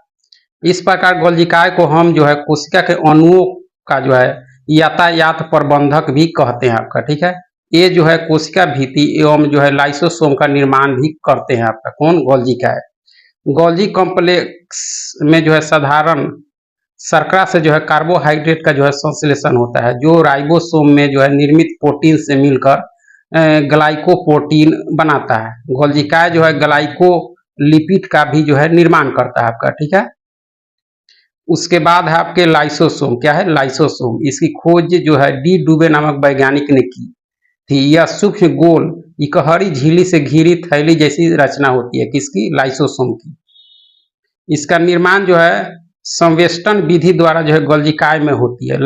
इस प्रकार गोल्जिकाय को हम जो है कोशिका के अणुओं का जो है यातायात प्रबंधक भी कहते हैं आपका, ठीक है। ये जो है कोशिका भित्ति एवं जो है लाइसोसोम का निर्माण भी करते हैं आपका, कौन गोल्जिकाय। गोल्जी कॉम्प्लेक्स में जो है साधारण शर्करा से जो है कार्बोहाइड्रेट का जो है संश्लेषण होता है जो राइबोसोम में जो है निर्मित प्रोटीन से मिलकर ग्लाइकोप्रोटीन बनाता है। गोल्जिकाय जो है ग्लाइकोलिपिड का भी जो है निर्माण करता है आपका, ठीक है। उसके बाद है आपके लाइसोसोम, क्या है लाइसोसोम, इसकी खोज जो है डी डुबे नामक वैज्ञानिक ने की थी। यह सूक्ष्म गोल इकहरी झिल्ली से घिरी थैली जैसी रचना होती है, किसकी लाइसोसोम की। इसका निर्माण जो है संवेष्टन विधि द्वारा जो है गोल्जिकाय में होती है।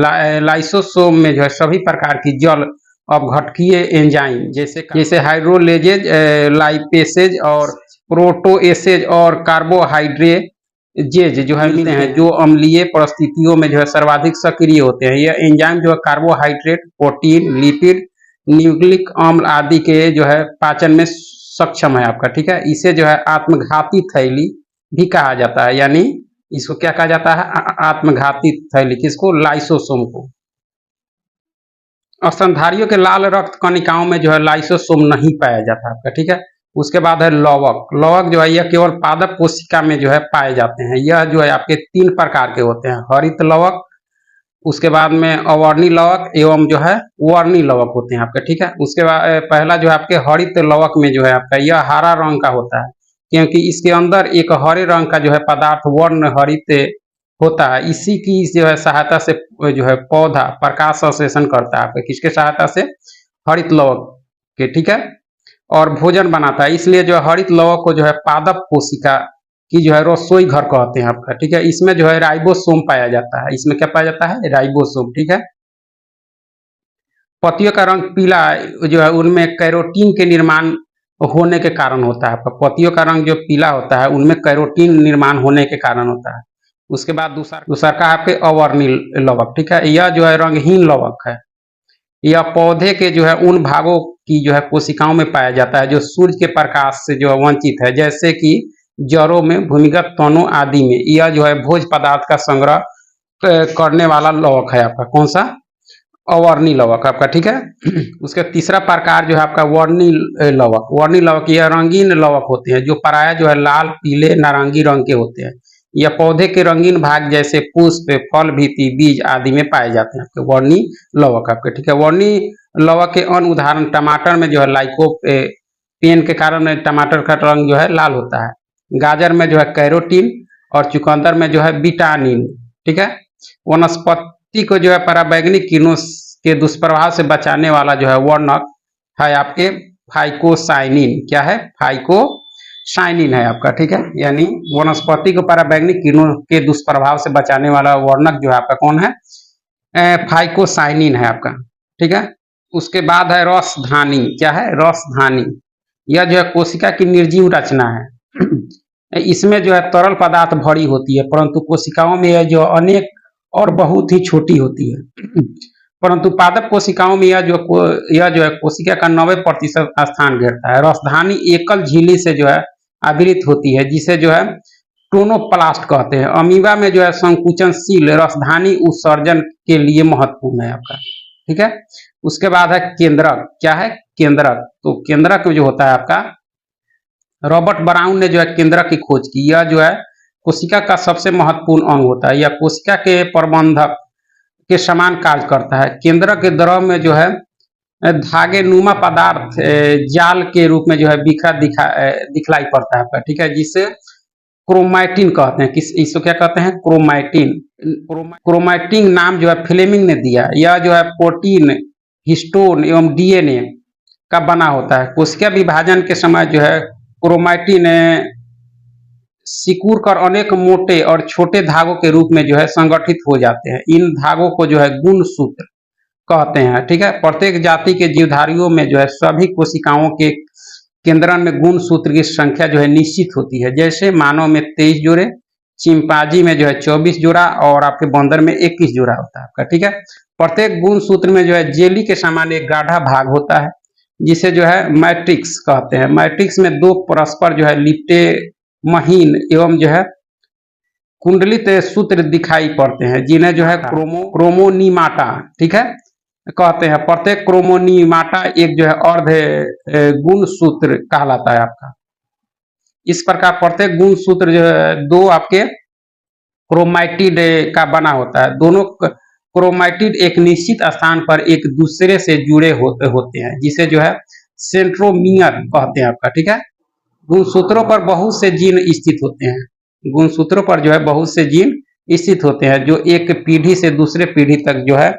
लाइसोसोम में जो है सभी प्रकार की जल अपघटकीय एंजाइम जैसे हाइड्रोलेजेज, लाइपेसेज और प्रोटोएसेज और कार्बोहाइड्रेजेज जो है मिलते हैं जो अम्लीय परिस्थितियों में जो है सर्वाधिक सक्रिय होते हैं। यह एंजाइम जो है कार्बोहाइड्रेट, प्रोटीन, लिपिड, न्यूक्लिक अम्ल आदि के जो है पाचन में सक्षम है आपका, ठीक है। इसे जो है आत्मघाती थैली भी कहा जाता है, यानी इसको क्या कहा जाता है आत्मघाती थैली, किसको लाइसोसोम को। स्तनधारियों के लाल रक्त कणिकाओं में जो है लाइसोसोम नहीं पाया जाता आपका, ठीक है। उसके बाद है लवक। लवक जो है यह केवल पादप कोशिका में जो है पाए जाते हैं। यह जो है आपके 3 प्रकार के होते हैं, हरित लवक, उसके बाद में अवर्णी लवक एवं जो है वर्णी लवक होते हैं आपके, ठीक है। उसके बाद पहला जो है आपके हरित लवक में जो है आपका यह हरा रंग का होता है क्योंकि इसके अंदर एक हरे रंग का जो है पदार्थ वर्ण हरित होता है। इसी की जो है सहायता से जो है पौधा प्रकाश संश्लेषण करता है, किसके सहायता से, हरित लवक के, ठीक है, और भोजन बनाता है। इसलिए जो हरित लवक को जो है पादप कोशिका की जो है रसोई घर कहते हैं आपका, ठीक है। इसमें जो है राइबोसोम पाया जाता है, इसमें क्या पाया जाता है राइबोसोम, ठीक है। पत्तियों का रंग पीला जो है उनमें कैरोटीन के निर्माण होने के कारण होता है। पत्तियों का रंग जो पीला होता है उनमें कैरोटीन निर्माण होने के कारण होता है। उसके बाद दूसरा का आपके अवर्णी लवक, ठीक है। यह जो है रंगहीन लवक है। यह पौधे के जो है उन भागों की जो है कोशिकाओं में पाया जाता है जो सूर्य के प्रकाश से जो वंचित है, जैसे कि जड़ों में, भूमिगत तनों आदि में। यह जो है भोज्य पदार्थ का संग्रह करने वाला लवक है आपका, कौन सा, अवर्णी लवक आपका, ठीक है। उसका तीसरा प्रकार जो है आपका वर्णी लवक। वर्णी लवक यह रंगीन लवक होते हैं जो प्रायः जो है लाल, पीले, नारंगी रंग के होते हैं। यह पौधे के रंगीन भाग जैसे पुष्प, फल, भित्ति, बीज आदि में पाए जाते हैं आपके वर्णी लवक आपके, ठीक है। वर्णी लवक के अन्य उदाहरण टमाटर में जो है लाइकोपेन के कारण टमाटर का रंग जो है लाल होता है। गाजर में जो है कैरोटीन और चुकंदर में जो है विटामिन, ठीक है। वनस्पति को जो है पराबैंगनी किरणों के दुष्प्रभाव से बचाने वाला जो है वर्णक है आपके फाइकोसाइनिन, क्या है, फाइकोसाइनिन है आपका, ठीक है। यानी वनस्पति को पराबैंगनी किरणों के दुष्प्रभाव से बचाने वाला वर्णक जो है आपका कौन है, फाइकोसाइनिन है आपका, ठीक है। उसके बाद है रसधानी, क्या है, रसधानी। यह जो है कोशिका की निर्जीव रचना है। इसमें जो है तरल पदार्थ भरी होती है परंतु कोशिकाओं में यह जो अनेक और बहुत ही छोटी होती है। परंतु पादप कोशिकाओं में यह जो है कोशिका का 90% स्थान घेरता है। रसधानी एकल झिल्ली से जो है आवृत होती है जिसे जो है टोनोप्लास्ट कहते हैं। अमीबा में जो है संकुचनशील रसधानी उत्सर्जन के लिए महत्वपूर्ण है आपका, ठीक है। उसके बाद है केंद्रक, क्या है, केंद्रक। तो केंद्रक जो होता है आपका, रॉबर्ट ब्राउन ने जो है केंद्रक की खोज की। यह जो है कोशिका का सबसे महत्वपूर्ण अंग होता है। यह कोशिका के प्रबंधक के समान कार्य करता है। केंद्रक के द्रव में जो है धागे नुमा पदार्थ जाल के रूप में जो है बिखरा दिखलाई पड़ता है आपका, ठीक है, जिसे क्रोमैटिन कहते हैं। किस इसको क्या कहते हैं? क्रोमैटिन। क्रोमैटिन नाम जो है फ्लेमिंग ने दिया। यह जो है प्रोटीन, हिस्टोन एवं डीएनए का बना होता है। कोशिका विभाजन के समय जो है क्रोमैटिन सिकुड़ कर अनेक मोटे और छोटे धागों के रूप में जो है संगठित हो जाते हैं। इन धागों को जो है गुणसूत्र कहते हैं, ठीक है। प्रत्येक जाति के जीवधारियों में जो है सभी कोशिकाओं के केंद्रन में गुणसूत्र की संख्या जो है निश्चित होती है। जैसे मानव में 23 जोड़े, चिंपांजी में जो है 24 जोड़ा और आपके बंदर में 21 जोड़ा होता है आपका, ठीक है। प्रत्येक गुणसूत्र में जो है जेली के समान एक गाढ़ा भाग होता है जिसे जो है मैट्रिक्स कहते हैं। मैट्रिक्स में दो परस्पर जो है लिपटे महीन एवं जो है कुंडलित सूत्र दिखाई पड़ते हैं जिन्हें जो है क्रोमोनीमाटा, ठीक है, कहते हैं। प्रत्येक क्रोमोनीमाटा एक जो है अर्ध गुण सूत्र कहलाता है आपका। इस प्रकार प्रत्येक गुण सूत्र जो है दो आपके क्रोमैटिड का बना होता है। दोनों क्रोमैटिड एक निश्चित स्थान पर एक दूसरे से जुड़े होते हैं जिसे जो है सेंट्रोमियर कहते हैं आपका, ठीक है। गुणसूत्रों पर बहुत से जीन स्थित होते हैं। गुणसूत्रों पर जो है बहुत से जीन स्थित होते हैं जो एक पीढ़ी से दूसरे पीढ़ी तक जो है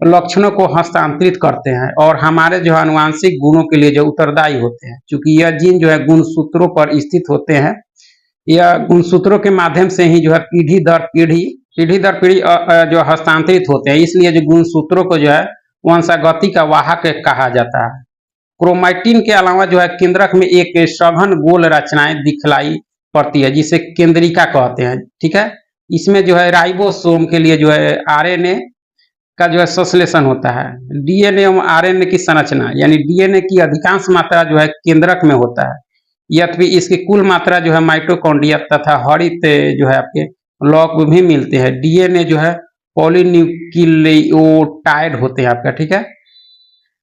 लक्षणों को हस्तांतरित करते हैं और हमारे जो आनुवांशिक गुणों के लिए जो उत्तरदायी होते हैं। चूंकि यह जीन जो है गुणसूत्रों पर स्थित होते हैं, यह गुणसूत्रों के माध्यम से ही जो है पीढ़ी दर पीढ़ी जो हस्तांतरित होते हैं, इसलिए जो गुणसूत्रों को जो है वंशागति का वाहक कहा जाता है। क्रोमैटिन के अलावा जो है केंद्रक में एक सघन गोल रचनाएं दिखलाई पड़ती है जिसे केंद्रिका कहते हैं, ठीक है। इसमें जो है राइबोसोम के लिए जो है आरएनए का जो है संश्लेषण होता है। डीएनए एवं आरएनए की संरचना यानी डीएनए की अधिकांश मात्रा जो है केंद्रक में होता है, यद्यपि इसकी कुल मात्रा जो है माइटोकॉन्ड्रिया तथा हरित जो है आपके लौक भी मिलते हैं। डीएनए जो है पॉलीन्यूक्लियोटाइड होते हैं आपका, ठीक है।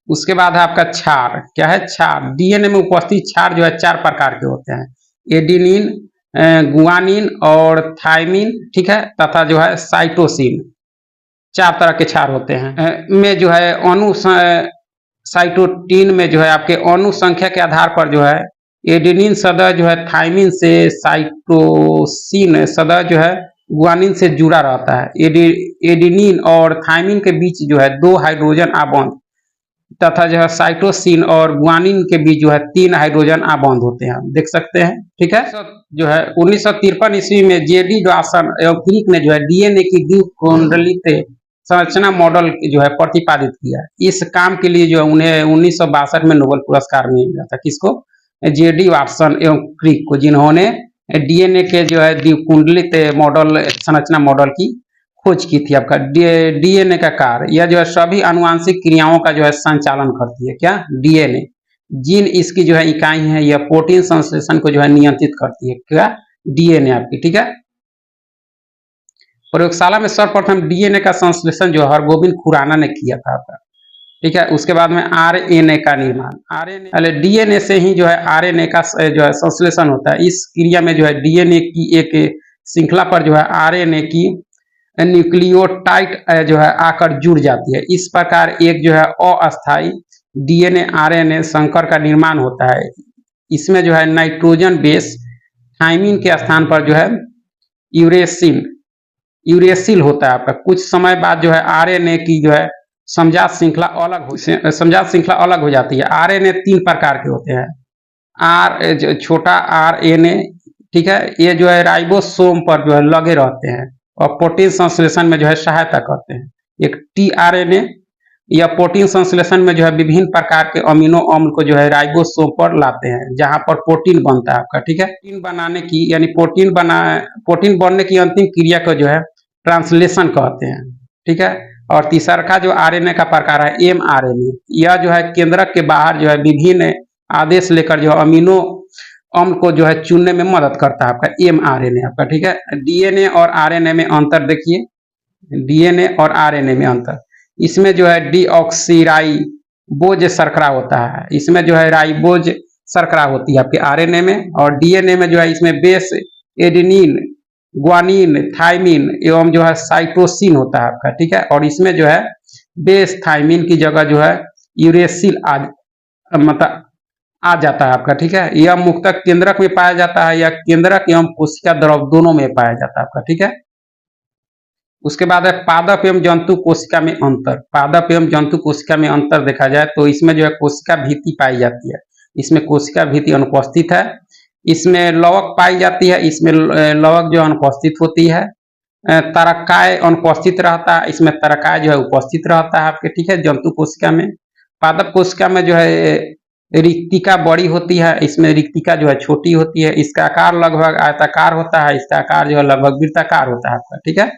उसके बाद है आपका क्षार। क्या है? क्षार। डीएनए में उपस्थित क्षार जो है 4 प्रकार के होते हैं, एडिनिन, गुआनिन और थाइमिन, ठीक है, तथा जो है साइटोसिन। 4 तरह के क्षार होते हैं। में जो है अणु साइटोटिन में जो है आपके अणु संख्या के आधार पर जो है एडिनिन सदा जो है थाइमिन से, साइटोसिन सदा जो है गुआनिन से जुड़ा रहता है। एडिनिन और थाइमिन के बीच जो है 2 हाइड्रोजन आबंध तथा जो है साइटोसिन और गुआनिन के बीच जो है 3 हाइड्रोजन आबंध होते हैं, देख सकते हैं, ठीक है। जो है 1953 ईस्वी में जेडी डॉसन एवं क्रिक ने जो है डीएनए की द्विकुंडलित संरचना मॉडल जो है प्रतिपादित किया। इस काम के लिए जो है उन्हें 1962 में नोबेल पुरस्कार मिला था। किसको? जेडी वाटसन एवं क्रिक को, जिन्होंने डीएनए के जो है द्विकुंडलित मॉडल संरचना मॉडल की खोज की थी। आपका डीएनए का कार्य, यह जो है सभी आनुवांशिक क्रियाओं का जो है संचालन करती है। क्या? डीएनए। जीन इसकी जो है इकाई है, यह प्रोटीन संश्लेषण को जो है नियंत्रित करती है। क्या? डीएनए आपकी, ठीक है। प्रयोगशाला में सर्वप्रथम डीएनए का संश्लेषण जो हरगोविंद खुराना ने किया था आपका, ठीक है। उसके बाद में आरएनए का निर्माण, आरएनए डीएनए से ही जो है आरएनए का जो है संश्लेषण होता है। इस क्रिया में जो है डीएनए की एक श्रृंखला पर जो है आरएनए की न्यूक्लियोटाइड जो है आकर जुड़ जाती है। इस प्रकार एक जो है अस्थायी डीएनए आरएनए संकर का निर्माण होता है। इसमें जो है नाइट्रोजन बेस थाइमिन के स्थान पर जो है यूरेसिल होता है आपका। कुछ समय बाद जो है आरएनए की जो है समजात श्रृंखला अलग हो जाती है। आरएनए 3 प्रकार के होते हैं। छोटा आरएनए, ठीक है, ये जो है राइबोसोम पर जो है लगे रहते हैं और प्रोटीन संश्लेषण में जो है सहायता करते हैं। एक टीआरएनए या प्रोटीन संश्लेषण में जो है विभिन्न प्रकार के अमीनो अम्ल को जो है राइबोसोम पर लाते हैं जहां पर प्रोटीन बनता है आपका, ठीक है। प्रोटीन बनाने की यानी प्रोटीन बनने की अंतिम क्रिया को जो है ट्रांसलेशन कहते हैं, ठीक है। और तीसरा जो आरएनए का प्रकार है एमआरएनए, यह जो है केंद्रक के बाहर जो है विभिन्न आदेश लेकर जो अमीनो अम्ल को जो है चुनने में मदद करता है आपका एमआरएनए आपका, ठीक है। डीएनए और आरएनए में अंतर देखिए, डीएनए और आरएनए में अंतर, इसमें जो है डीऑक्सीराइबोज शर्करा होता है, इसमें जो है राइबोज शर्करा होती है आपके आरएनए में। और डीएनए में जो है इसमें बेस एडेनिन, ग्वानिन, थाइमिन एवं जो है साइटोसिन होता है आपका, ठीक है। और इसमें जो है बेस थाइमिन की जगह जो है यूरेसिल मतलब आ जाता है आपका, ठीक है। यह मुख्यतः केंद्रक में पाया जाता है या केंद्रक एवं कोशिका द्रव दोनों में पाया जाता है आपका, ठीक है। उसके बाद है पादप एवं जंतु कोशिका में अंतर। पादप एवं जंतु कोशिका में अंतर देखा जाए तो इसमें जो है कोशिका भीति पाई जाती है, इसमें कोशिका भीति अनुपस्थित है। इसमें लवक पाई जाती है, इसमें लवक जो अनुपस्थित होती है। तरकाय अनुपस्थित रहता है, इसमें तरकाय जो है उपस्थित रहता है आपके, ठीक है, जंतु कोशिका में। पादप कोशिका में जो है रिक्तिका बड़ी होती है, इसमें रिक्तिका जो है छोटी होती है। इसका आकार लगभग आयताकार होता है, इसका आकार जो है लगभग वृत्ताकार होता है आपका, ठीक है।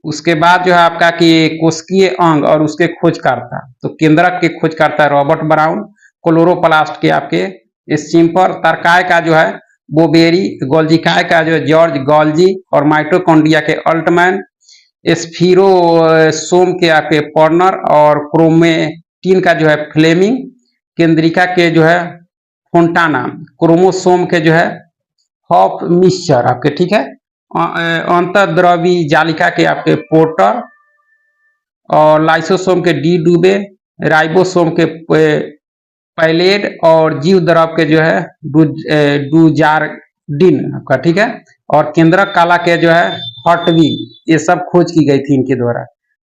उसके बाद जो है आपका कि कोशिकीय अंग और उसके खोजकर्ता, तो केंद्रक के खोजकर्ता रॉबर्ट ब्राउन, क्लोरोप्लास्ट के आपके स्चिम्पर, तरकाय का जो है बोबेरी, गोल्जिकाय का जो है जॉर्ज गॉल्जी और माइटोकॉन्ड्रिया के अल्टमैन, स्फीरोसोम के आपके पर्नर और क्रोमेटिन का जो है फ्लेमिंग, केंद्रिका के जो है फोंटाना, क्रोमोसोम के जो है हॉफ मिक्सचर आपके, ठीक है। अंतर्द्रवी जालिका के आपके पोर्टर और लाइसोसोम के डी डूबे, राइबोसोम के पैलेड और जीव द्रव के जो है डूजारडिन आपका, ठीक है। और केंद्रक काला के जो है हॉटवी, ये सब खोज की गई थी इनके द्वारा।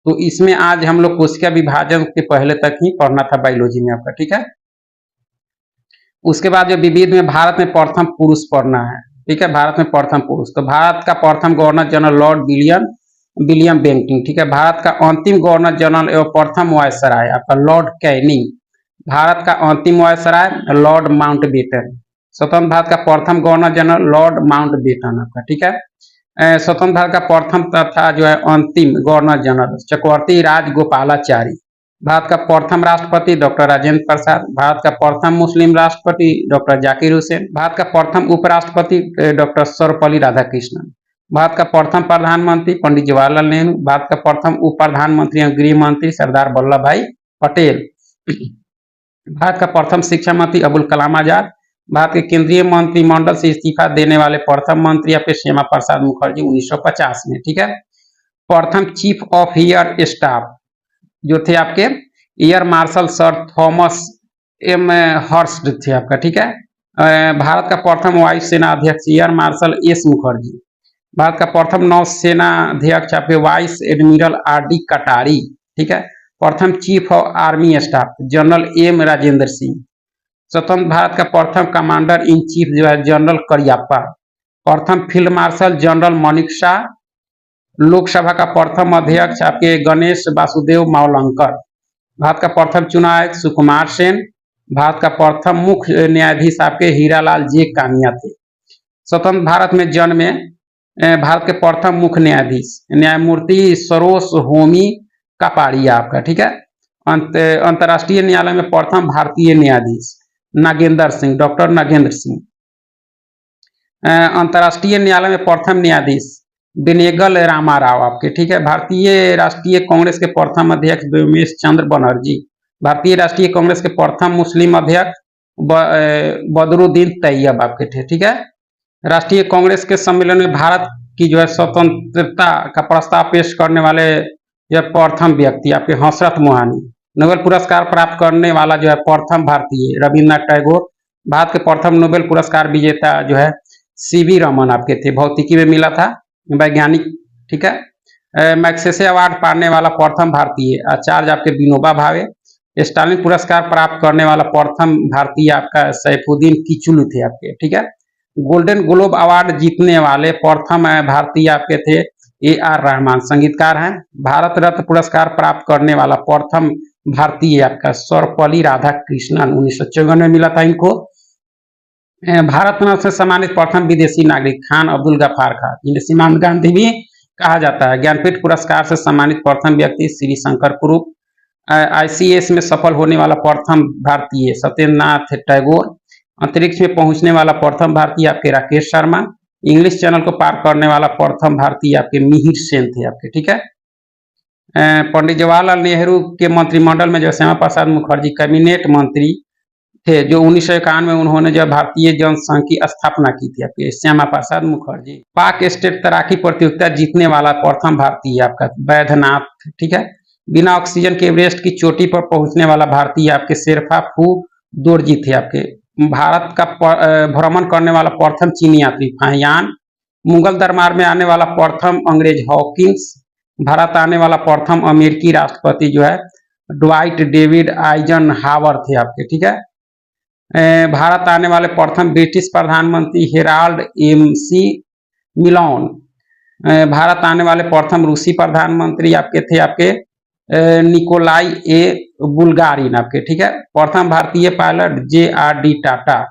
तो इसमें आज हम लोग कोशिका विभाजन के पहले तक ही पढ़ना था बायोलॉजी में आपका, ठीक है। उसके बाद जो विविध में भारत में प्रथम पुरुष पढ़ना है, ठीक है, भारत में प्रथम पुरुष। तो भारत का प्रथम governor general lord William Bentinck, ठीक है। भारत का अंतिम गवर्नर जनरल एवं प्रथम वायसराय आपका लॉर्ड कैनिंग। भारत का अंतिम वायसराय लॉर्ड माउंटबेटन। स्वतंत्र भारत का प्रथम गवर्नर जनरल लॉर्ड माउंटबेटन आपका, ठीक है। स्वतंत्र भारत का प्रथम तथा जो है अंतिम गवर्नर जनरल चक्रवर्ती राजगोपालाचारी। भारत का प्रथम राष्ट्रपति डॉक्टर राजेंद्र प्रसाद। भारत का प्रथम मुस्लिम राष्ट्रपति डॉक्टर जाकिर हुसैन। भारत का प्रथम उपराष्ट्रपति डॉक्टर सर्वपल्ली राधाकृष्णन। भारत का प्रथम प्रधानमंत्री पंडित जवाहरलाल नेहरू। भारत का प्रथम उप प्रधानमंत्री एवं गृह मंत्री सरदार वल्लभ भाई पटेल। भारत का प्रथम शिक्षा मंत्री अबुल कलाम आजाद। भारत के केंद्रीय मंत्रिमंडल से इस्तीफा देने वाले प्रथम मंत्री आपके श्यामा प्रसाद मुखर्जी 1950 में, ठीक है। प्रथम चीफ ऑफ एयर स्टाफ जो थे आपके air marshal sir Thomas Elmhirst थे आपका, ठीक है। भारत का प्रथम वायु सेना अध्यक्ष air marshal S Mukherjee. Bharat का प्रथम नौसेना अध्यक्ष आपके वाइस एडमिरल आर.डी. कटारी, ठीक है। प्रथम chief of army staff general M Rajendra Singh. स्वतंत्र भारत का प्रथम कमांडर इन चीफ जो है जनरल करियप्पा। प्रथम field marshal general Manik Shah. Lok Sabha का प्रथम अध्यक्ष आपके गणेश वासुदेव मावलंकर। भारत का प्रथम चुनाव आयुक्त सुकुमार सेन। भारत का प्रथम मुख्य न्यायाधीश आपके हीरालाल जे कानिया थे। स्वतंत्र भारत में जन्मे भारत के प्रथम मुख्य न्यायाधीश न्यायमूर्ति सरोज होमी कापाड़िया आपका, ठीक है। अंतर्राष्ट्रीय न्यायालय में प्रथम भारतीय न्यायाधीश नागेंद्र सिंह, डॉक्टर नागेंद्र सिंह। अंतर्राष्ट्रीय न्यायालय में प्रथम न्यायाधीश बेनेगल रामाराव आपके, ठीक है। भारतीय राष्ट्रीय कांग्रेस के प्रथम अध्यक्ष व्योमेश चंद्र बनर्जी। भारतीय राष्ट्रीय कांग्रेस के प्रथम मुस्लिम अध्यक्ष बदरुद्दीन तैयब आपके थे, ठीक है। राष्ट्रीय कांग्रेस के सम्मेलन में भारत की जो है स्वतंत्रता का प्रस्ताव पेश करने वाले जो प्रथम व्यक्ति आपके हसरत मोहानी। नोबेल पुरस्कार प्राप्त करने वाला जो है प्रथम भारतीय रविन्द्रनाथ टैगोर। भारत के प्रथम नोबेल पुरस्कार विजेता जो है सी.वी. रमन आपके थे, भौतिकी में मिला था, वैज्ञानिक, ठीक है। मैग्सेसे अवार्ड पाने वाला प्रथम भारतीय आचार्य आपके विनोबा भावे। स्टालिन पुरस्कार प्राप्त करने वाला प्रथम भारतीय आपका सैफुद्दीन किचलू थे आपके, ठीक है। गोल्डन ग्लोब अवार्ड जीतने वाले प्रथम भारतीय आपके थे A.R. रहमान, संगीतकार हैं। भारत रत्न पुरस्कार प्राप्त करने वाला प्रथम भारतीय आपका सर्वपल्ली राधाकृष्णन 1954 में मिला था इनको। भारत रत्न से सम्मानित प्रथम विदेशी नागरिक खान अब्दुल गफ्फार खान, जिन्हें सीमांत गांधी भी कहा जाता है। ज्ञानपीठ पुरस्कार से सम्मानित प्रथम व्यक्ति श्री शंकर कुरूप। ICS में सफल होने वाला प्रथम भारतीय सत्येंद्रनाथ टैगोर। अंतरिक्ष में पहुंचने वाला प्रथम भारतीय आपके राकेश शर्मा। इंग्लिश चैनल को पार करने वाला प्रथम भारतीय आपके मिहिर सेन थे आपके, ठीक है। पंडित जवाहरलाल नेहरू के मंत्रिमंडल में जो श्यामा प्रसाद मुखर्जी कैबिनेट मंत्री थे, जो 1951 में उन्होंने जो भारतीय जनसंघ की स्थापना की थी आपके श्यामा प्रसाद मुखर्जी। पाक स्टेट तैराकी प्रतियोगिता जीतने वाला प्रथम भारतीय आपका बैद्यनाथ, ठीक है। बिना ऑक्सीजन के एवरेस्ट की चोटी पर पहुंचने वाला भारतीय आपके शेरपा दोरजी थे आपके। भारत का भ्रमण करने वाला प्रथम चीनी यात्री फाहियान। मुगल दरबार में आने वाला प्रथम अंग्रेज हॉकिंस। भारत आने वाला प्रथम अमेरिकी राष्ट्रपति जो है ड्वाइट डेविड आइजन हावर थे आपके, ठीक है। भारत आने वाले प्रथम ब्रिटिश प्रधानमंत्री हेराल्ड एमसी मिलोन। भारत आने वाले प्रथम रूसी प्रधानमंत्री आपके थे आपके निकोलाई ए बुल्गारिन आपके, ठीक है। प्रथम भारतीय पायलट JRD टाटा।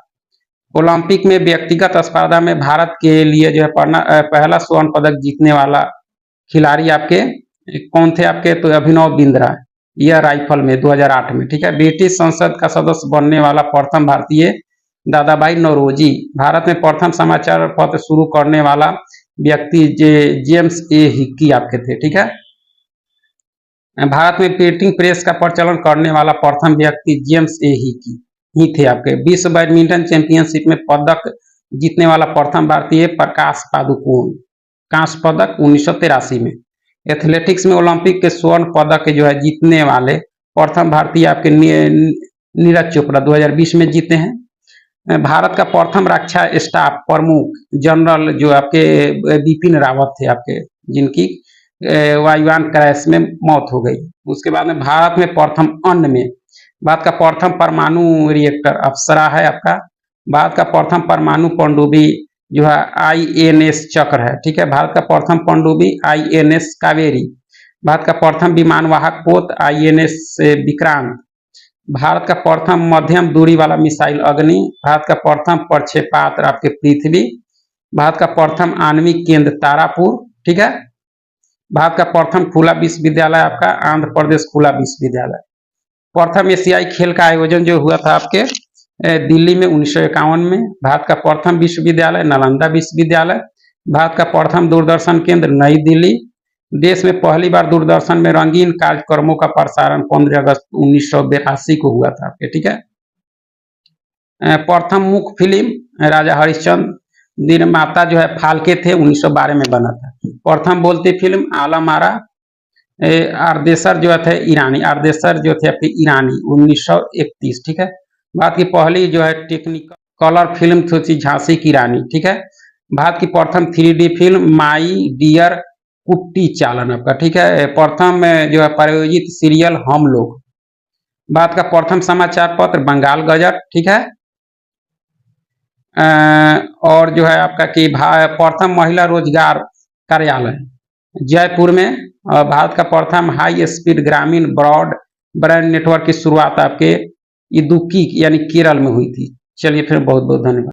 ओलंपिक में व्यक्तिगत स्पर्धा में भारत के लिए जो है पहला स्वर्ण पदक जीतने वाला खिलाड़ी आपके कौन थे आपके, तो अभिनव बिंद्रा, यह राइफल में 2008 में, ठीक है। ब्रिटिश संसद का सदस्य बनने वाला प्रथम भारतीय दादा भाई नौरोजी। भारत में प्रथम समाचार पत्र शुरू करने वाला व्यक्ति जेम्स ए हिक्की आपके थे, ठीक है। भारत में प्रिंटिंग प्रेस का प्रचलन करने वाला प्रथम व्यक्ति जेम्स ए हिक्की ही थे आपके। विश्व बैडमिंटन चैंपियनशिप में पदक जीतने वाला प्रथम भारतीय प्रकाश पादुकोण, कांस्य पदक 1983 में। एथलेटिक्स में ओलंपिक के स्वर्ण पदक जो है जीतने वाले प्रथम भारतीय आपके नीरज चोपड़ा 2020 में जीते हैं। भारत का प्रथम रक्षा स्टाफ प्रमुख जनरल जो आपके बिपिन रावत थे आपके, जिनकी वायुयान क्रैश में मौत हो गई। उसके बाद में भारत में प्रथम अन्न में भारत का प्रथम परमाणु रिएक्टर अप्सरा है आपका। भारत का प्रथम परमाणु पनडुब्बी जो है INS चक्र है, ठीक है। भारत का प्रथम पनडुब्बी INS कावेरी। भारत का प्रथम विमान वाहक पोत INS विक्रांत। भारत का प्रथम मध्यम दूरी वाला मिसाइल अग्नि। भारत का प्रथम प्रक्षेपास्त्र आपके पृथ्वी। भारत का प्रथम आणविक केंद्र तारापुर, ठीक है। भारत का प्रथम खुला विश्वविद्यालय आपका आंध्र प्रदेश खुला विश्वविद्यालय। प्रथम एशियाई खेल का आयोजन जो हुआ था आपके दिल्ली में 1951 में। भारत का प्रथम विश्वविद्यालय नालंदा विश्वविद्यालय। भारत का प्रथम दूरदर्शन केंद्र नई दिल्ली। देश में पहली बार दूरदर्शन में रंगीन कार्यक्रमों का प्रसारण 15 अगस्त 1982 को हुआ था आपके, ठीक है। प्रथम मुख्य फिल्म राजा हरिश्चंद्र, निर्माता जो है फाल्के थे, 1912 में बना था। प्रथम बोलती फिल्म आलम आरा। आर्देसर जो थे ईरानी, आर्देसर जो थे आपके ईरानी 1931, ठीक है। भारत की पहली जो है टेक्निकल कलर फिल्म थी झांसी की रानी, ठीक है। भारत की प्रथम 3D फिल्म माई डियर कुट्टी चालन आपका, ठीक है। प्रथम जो है प्रायोजित सीरियल हम लोग। भारत का प्रथम समाचार पत्र बंगाल गजट, ठीक है। और जो है आपका कि प्रथम महिला रोजगार कार्यालय जयपुर में। भारत का प्रथम हाई स्पीड ग्रामीण ब्रॉडबैंड नेटवर्क की शुरुआत आपके इदुक्की यानी केरल में हुई थी। चलिए फिर बहुत बहुत धन्यवाद।